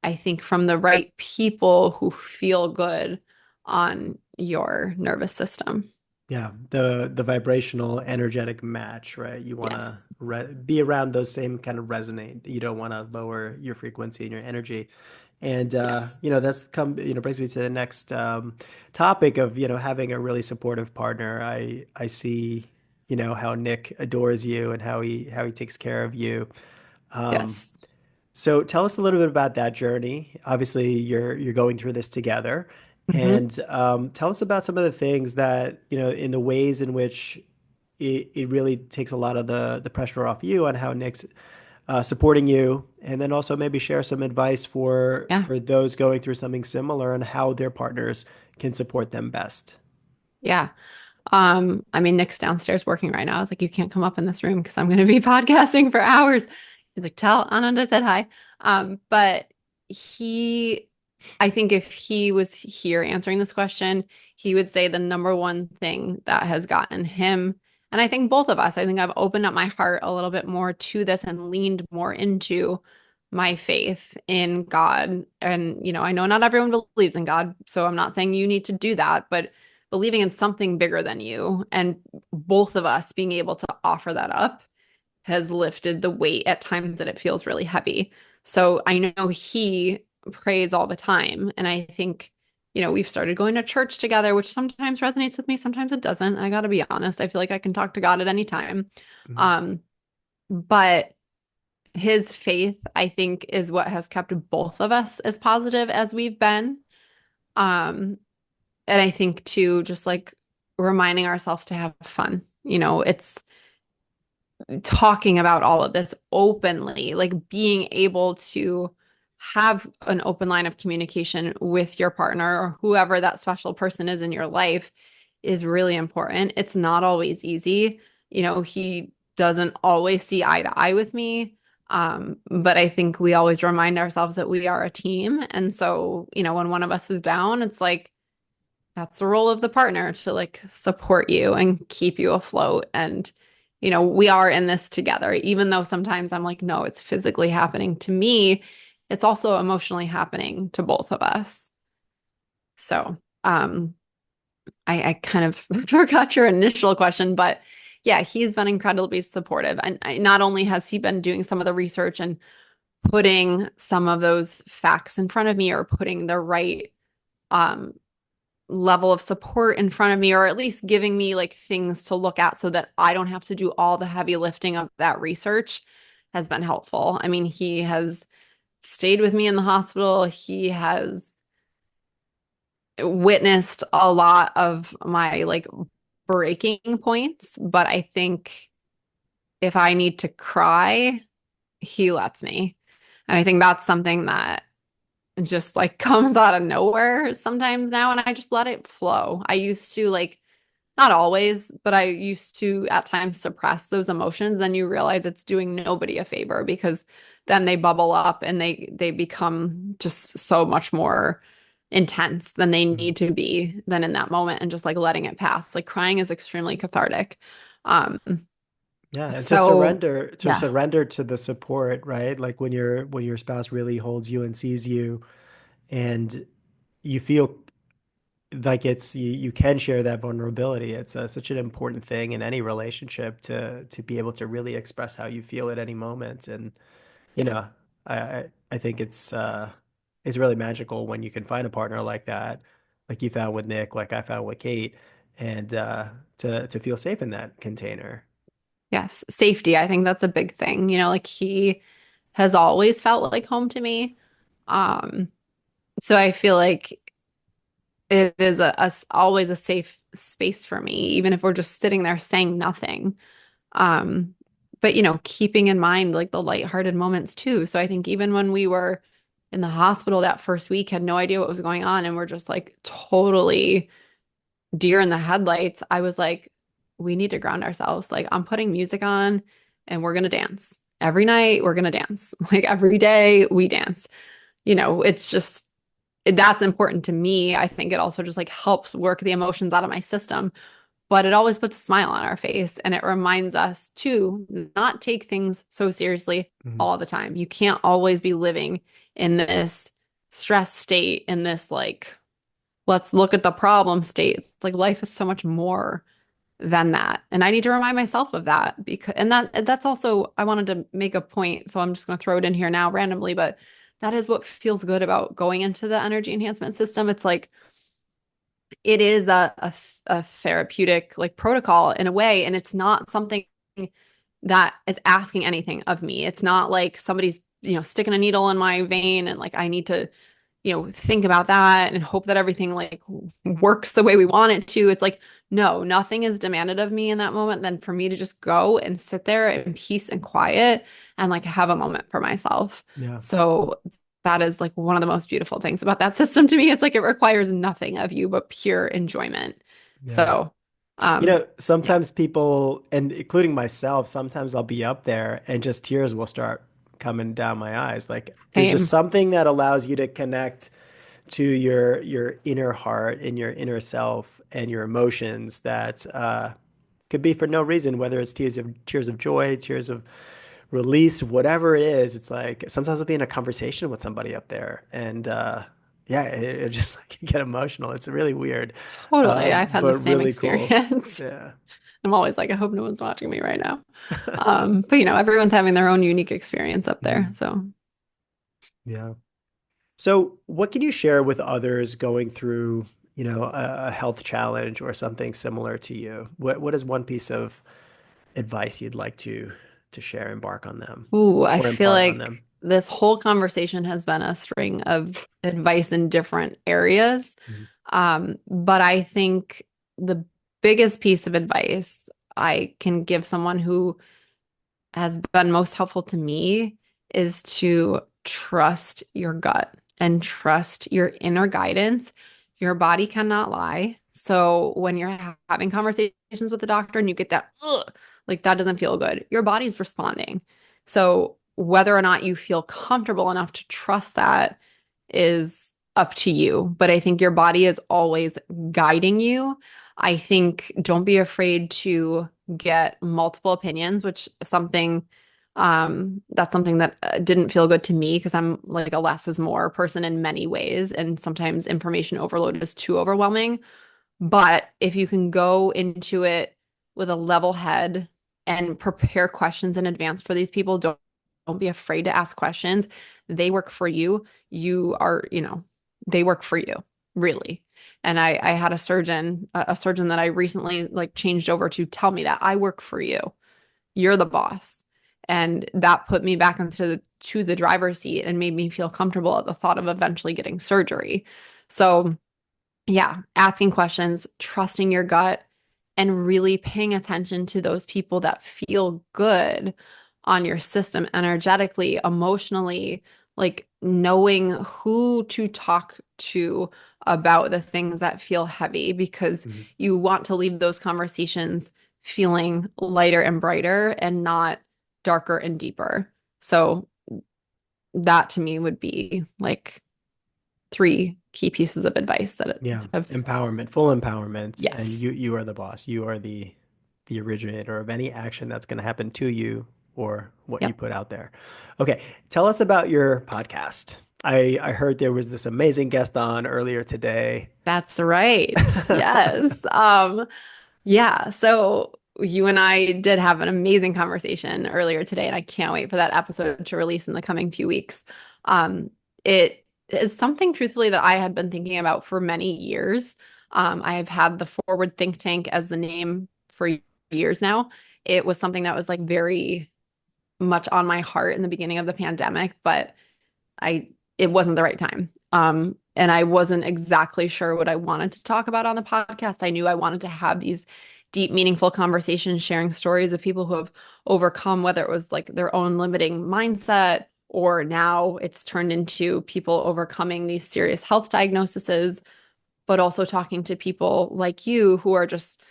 I think from the right people who feel good on your nervous system. Yeah, the vibrational energetic match, right? You want to Yes. be around those same kind of resonate. You don't want to lower your frequency and your energy. And Yes. that's brings me to the next topic of, having a really supportive partner. I see, how Nick adores you and how he takes care of you. Um, Yes. so tell us a little bit about that journey. Obviously, you're going through this together, Hmm. and tell us about some of the things that, in the ways in which it really takes a lot of the pressure off you on how Nick's supporting you, and then also maybe share some advice for Yeah. for those going through something similar and how their partners can support them best. Yeah. I mean, Nick's downstairs working right now. I was like, you can't come up in this room because I'm going to be podcasting for hours. He's like, tell Ananda I said hi. But he, I think if he was here answering this question, he would say the number one thing that has gotten him, and I think both of us, I think I've opened up my heart a little bit more to this and leaned more into my faith in God. And, I know not everyone believes in God, so I'm not saying you need to do that, but believing in something bigger than you and both of us being able to offer that up has lifted the weight at times that it feels really heavy. So I know he prays all the time. And I think, we've started going to church together, which sometimes resonates with me, sometimes it doesn't. I got to be honest. I feel like I can talk to God at any time. Mhm. Um, but his faith, I think, is what has kept both of us as positive as we've been. Um, and I think too, just like reminding ourselves to have fun. It's talking about all of this openly, like being able to have an open line of communication with your partner or whoever that special person is in your life is really important. It's not always easy. He doesn't always see eye to eye with me. But I think we always remind ourselves that we are a team. And so, when one of us is down, it's like, that's the role of the partner to like support you and keep you afloat. And, we are in this together, even though sometimes I'm like, no, it's physically happening to me. It's also emotionally happening to both of us. So, I kind of forgot your initial question, but yeah, he's been incredibly supportive. And not only has he been doing some of the research and putting some of those facts in front of me or putting the right, um, level of support in front of me, or at least giving me like things to look at so that I don't have to do all the heavy lifting of that research has been helpful. I mean, he has stayed with me in the hospital. He has witnessed a lot of my like breaking points, but I think if I need to cry, he lets me. And I think that's something that just like comes out of nowhere sometimes now, and I just let it flow. I used to like not always, but I used to at times suppress those emotions. Then you realize it's doing nobody a favor because then they bubble up and they become just so much more intense than they Mhm. need to be than in that moment and just like letting it pass. Like crying is extremely cathartic. Um, Yeah, and so to yeah. surrender to the support, right? Like when your spouse really holds you and sees you and you feel like you can share that vulnerability. It's such an important thing in any relationship to be able to really express how you feel at any moment. And you Yeah. know, I think it's really magical when you can find a partner like that, like you found with Nick, like I found with Kate, and to feel safe in that container. Yes. Safety. I think that's a big thing. Like he has always felt like home to me. Um, so I feel like it is always a safe space for me, even if we're just sitting there saying nothing. Um, but keeping in mind like the lighthearted moments too. So I think even when we were in the hospital that first week, had no idea what was going on, and we're just like totally deer in the headlights, I was like, we need to ground ourselves. Like I'm putting music on and we're gonna dance. Every night we're gonna dance. Like every day we dance. It's just that's important to me. I think it also just like helps work the emotions out of my system, but it always puts a smile on our face and it reminds us to not take things so seriously Mhm. all the time. You can't always be living in this stress state, in this like, let's look at the problem state. It's like life is so much more than that. And I need to remind myself of that because and that's also I wanted to make a point, so I'm just going to throw it in here now randomly, but that is what feels good about going into the energy enhancement system. It's like it is a therapeutic like protocol in a way, and it's not something that is asking anything of me. It's not like somebody's, sticking a needle in my vein and like I need to, think about that and hope that everything like works the way we want it to. It's like, no, nothing is demanded of me in that moment than for me to just go and sit there in peace and quiet and like have a moment for myself. Yeah, So that is like one of the most beautiful things about that system to me. It's like it requires nothing of you but pure enjoyment. yeah. So, um, yeah, Sometimes people, and including myself, sometimes I'll be up there and just tears will start coming down my eyes. Like there's just same. something that allows you to connect to your inner heart and your inner self and your emotions that could be for no reason, whether it's tears of joy, tears of release, whatever it is. It's like sometimes I'll be in a conversation with somebody up there, and yeah, it just like get emotional. It's really weird, Totally. I've had the but same really cool. experience. Yeah. I'm always like, I hope no one's watching me right now. But everyone's having their own unique experience up there. Mhm. So, Yeah. So, what can you share with others going through, a health challenge or something similar to you? What is one piece of advice you'd like to share, embark on them I or feel impart on like them? this whole conversation has been a string of advice in different areas. Mhm. But I think the biggest piece of advice I can give someone who has been most helpful to me is to trust your gut and trust your inner guidance. Your body cannot lie. So when you're having conversations with the doctor and you get that, ugh, like that doesn't feel good, your body's responding. So whether or not you feel comfortable enough to trust that is up to you. But I think your body is always guiding you. I think don't be afraid to get multiple opinions, which is something that's something that didn't feel good to me because I'm like a less is more person in many ways, and sometimes information overload is too overwhelming. But if you can go into it with a level head and prepare questions in advance for these people, don't be afraid to ask questions. They work for you. You are, they work for you, really. And I had a surgeon that I recently like changed over to tell me that I work for you. You're the boss. And that put me back to the driver's seat and made me feel comfortable at the thought of eventually getting surgery. So yeah, asking questions, trusting your gut, and really paying attention to those people that feel good on your system energetically, emotionally, like knowing who to talk to about the things that feel heavy because Mhm. you want to leave those conversations feeling lighter and brighter and not darker and deeper. So that to me would be like three key pieces of advice that Yeah, have, empowerment, full empowerment, and yes. you are the boss. You are the originator of any action that's going to happen to you or what you Yep. put out there. Okay, tell us about your podcast. I heard there was this amazing guest on earlier today. That's right. Yes. Yeah. So you and I did have an amazing conversation earlier today, and I can't wait for that episode to release in the coming few weeks. It is something truthfully that I had been thinking about for many years. I have had the Forward Think Tank as the name for years now. It was something that was like very much on my heart in the beginning of the pandemic, but I it wasn't the right time. And I wasn't exactly sure what I wanted to talk about on the podcast. I knew I wanted to have these deep, meaningful conversations, sharing stories of people who have overcome, whether it was like their own limiting mindset, or now it's turned into people overcoming these serious health diagnoses, but also talking to people like you who are just,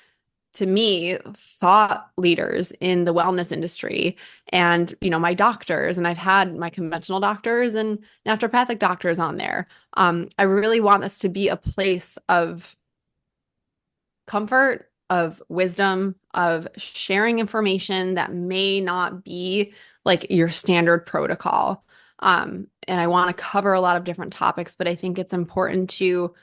to me, thought leaders in the wellness industry and, my doctors, and I've had my conventional doctors and naturopathic doctors on there. I really want this to be a place of comfort, of wisdom, of sharing information that may not be like your standard protocol. And I want to cover a lot of different topics, but I think it's important to,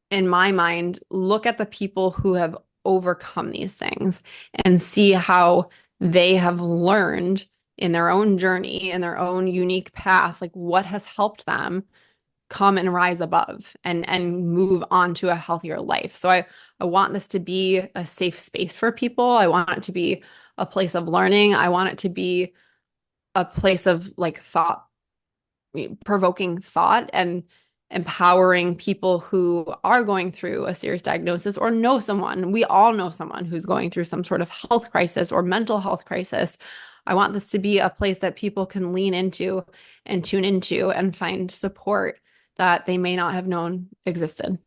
in my mind, look at the people who have overcome these things and see how they have learned in their own journey, in their own unique path, like what has helped them come and rise above and move on to a healthier life. So I want this to be a safe space for people. I want it to be a place of learning. I want it to be a place of like thought provoking thought and empowering people who are going through a serious diagnosis or know someone. We all know someone who's going through some sort of health crisis or mental health crisis. I want this to be a place that people can lean into and tune into and find support that they may not have known existed.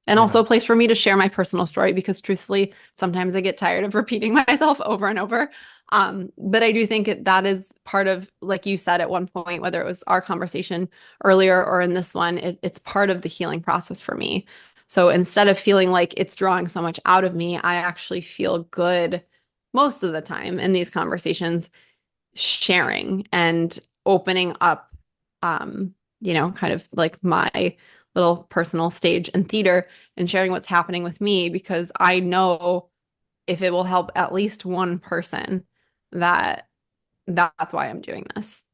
And Yeah. also a place for me to share my personal story because truthfully, sometimes I get tired of repeating myself over and over. But I do think that is part of, like you said at one point, whether it was our conversation earlier or in this one, it's part of the healing process for me. So instead of feeling like it's drawing so much out of me, I actually feel good most of the time in these conversations, sharing and opening up, kind of like my little personal stage and theater and sharing what's happening with me because I know if it will help at least one person, that that's why I'm doing this.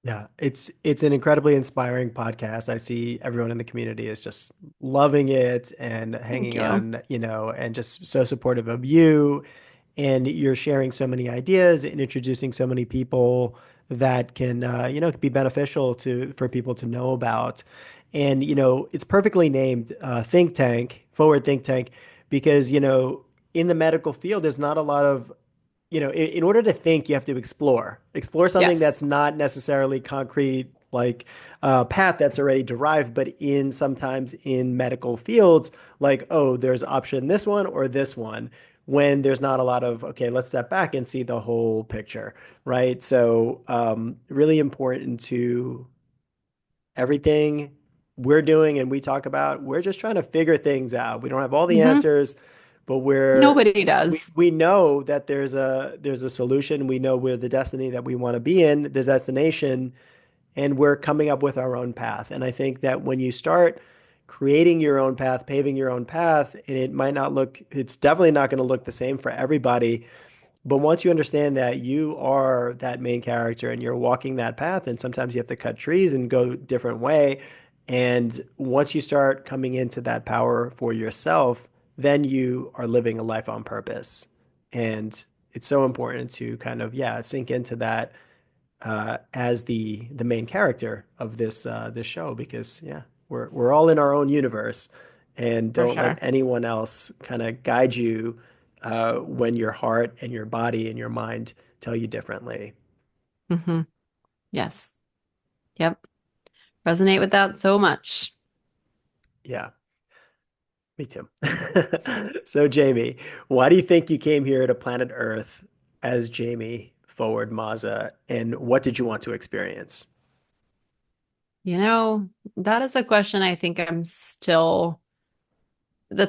Yeah, it's an incredibly inspiring podcast. I see everyone in the community is just loving it and Thank hanging you. on, and just so supportive of you. And you're sharing so many ideas and introducing so many people that can, be beneficial for people to know about. And, it's perfectly named think tank, forward think tank, because, in the medical field, there's not a lot of in order to think, you have to explore something that's Yes. not necessarily concrete, like path that's already derived, but in sometimes in medical fields, like, oh, there's option this one or this one, when there's not a lot of, okay, let's step back and see the whole picture, right? So, really important to everything we're doing and we talk about, we're just trying to figure things out. We don't have all the Hmm. answers, but Nobody we does. we know that there's a solution. We know we're the destiny that we want to be in, the destination, and we're coming up with our own path. And I think that when you start creating your own path, paving your own path, and it's definitely not going to look the same for everybody, but once you understand that you are that main character and you're walking that path, and sometimes you have to cut trees and go a different way. And once you start coming into that power for yourself, then you are living a life on purpose. And it's so important to kind of, yeah, sink into that as the main character of this show, because yeah, we're all in our own universe, and For don't let sure. anyone else kind of guide you when your heart and your body and your mind tell you differently. Hmm. Yes. Yep. Resonate with that so much. Yeah, me too. So, Jamie, why do you think you came here to planet Earth as Jamie Forward Mazza, and what did you want to experience? You know, that is a question I think that's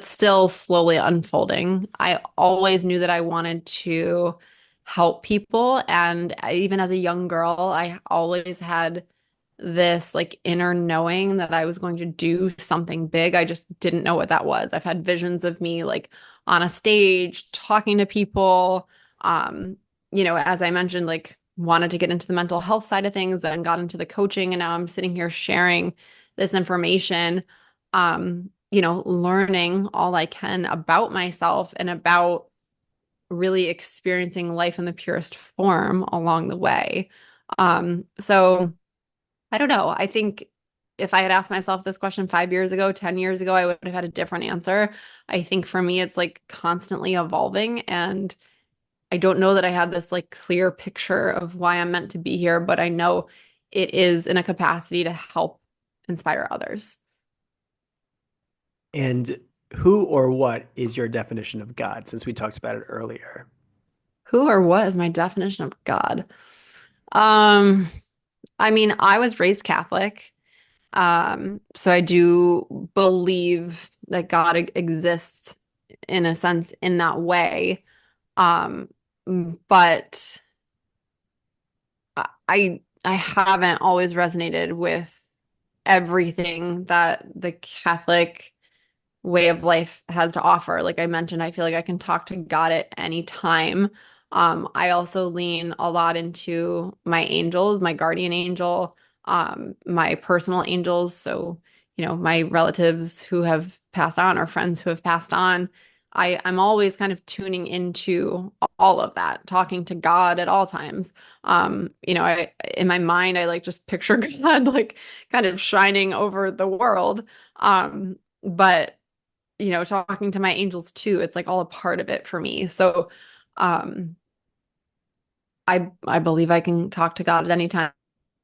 still slowly unfolding. I always knew that I wanted to help people. And even as a young girl, I always had this like inner knowing that I was going to do something big. I just didn't know what that was. I've had visions of me like on a stage talking to people. Um, as I mentioned, like wanted to get into the mental health side of things, then got into the coaching, and now I'm sitting here sharing this information. Learning all I can about myself and about really experiencing life in the purest form along the way. So I don't know. I think if I had asked myself this question 5 years ago, 10 years ago, I would have had a different answer. I think for me, it's like constantly evolving. And I don't know that I have this like clear picture of why I'm meant to be here, but I know it is in a capacity to help inspire others. And who or what is your definition of God, since we talked about it earlier? Who or what is my definition of God? Um, I mean, I was raised Catholic. So I do believe that God exists in a sense in that way. Um, but I haven't always resonated with everything that the Catholic way of life has to offer. Like I mentioned, I feel like I can talk to God at any time. I also lean a lot into my angels, my guardian angel, my personal angels. So, my relatives who have passed on or friends who have passed on. I'm always kind of tuning into all of that, talking to God at all times. In my mind, I like just picture God like kind of shining over the world. But talking to my angels too. It's like all a part of it for me. So, um, I believe I can talk to God at any time.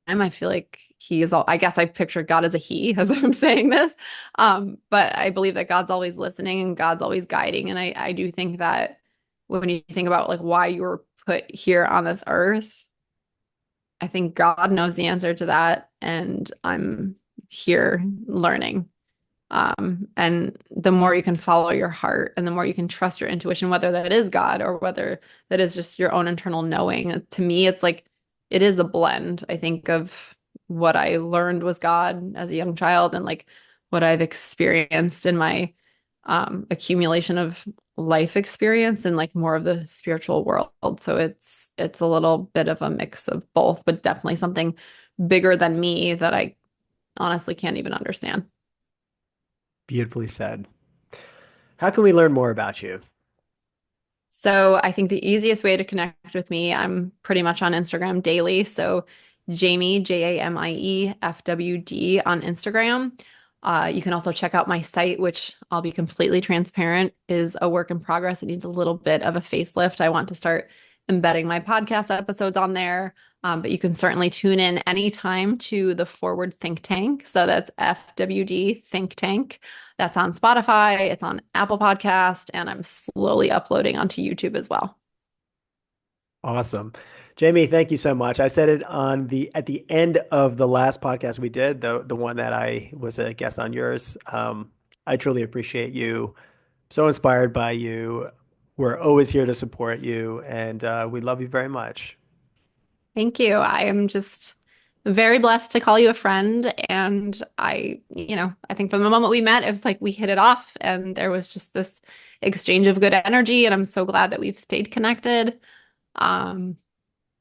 I feel like he is all, I guess I picture God as a he as I'm saying this. But I believe that God's always listening and God's always guiding. And I do think that when you think about like why you were put here on this earth, I think God knows the answer to that. And I'm here learning. And the more you can follow your heart and the more you can trust your intuition, whether that is God or whether that is just your own internal knowing. To me, it's like it is a blend, I think, of what I learned was God as a young child and like what I've experienced in my accumulation of life experience and like more of the spiritual world. So it's a little bit of a mix of both, but definitely something bigger than me that I honestly can't even understand. Beautifully said. How can we learn more about you? So I think the easiest way to connect with me, I'm pretty much on Instagram daily. So Jamie, JAMIE FWD on Instagram. You can also check out my site, which I'll be completely transparent, is a work in progress. It needs a little bit of a facelift. I want to start embedding my podcast episodes on there. But you can certainly tune in anytime to the Forward Think Tank. So that's FWD Think Tank. That's on Spotify, it's on Apple Podcast, and I'm slowly uploading onto YouTube as well. Awesome. Jamie, thank you so much. I said it at the end of the last podcast we did, the one that I was a guest on yours. I truly appreciate you. So inspired by you. We're always here to support you, and we love you very much. Thank you. I am just very blessed to call you a friend. And I think from the moment we met, it was like we hit it off and there was just this exchange of good energy. And I'm so glad that we've stayed connected. Um,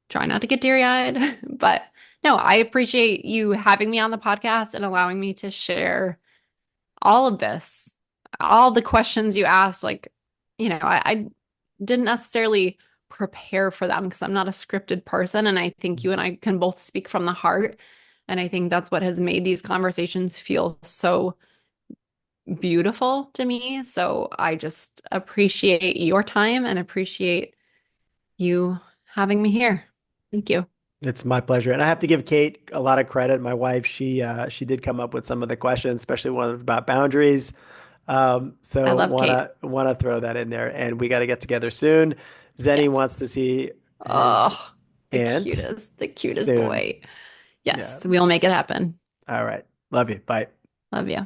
Try not to get teary-eyed, but no, I appreciate you having me on the podcast and allowing me to share all of this, all the questions you asked. Like, I didn't necessarily prepare for them because I'm not a scripted person. And I think you and I can both speak from the heart. And I think that's what has made these conversations feel so beautiful to me. So I just appreciate your time and appreciate you having me here. Thank you. It's my pleasure. And I have to give Kate a lot of credit. My wife, she did come up with some of the questions, especially one about boundaries. I So love Kate. wanna throw that in there. And we got to get together soon. Zenny Yes. wants to see his Oh, aunt the cutest soon. boy. Yeah. Yes, we'll make it happen. All right. Love you. Bye. Love you.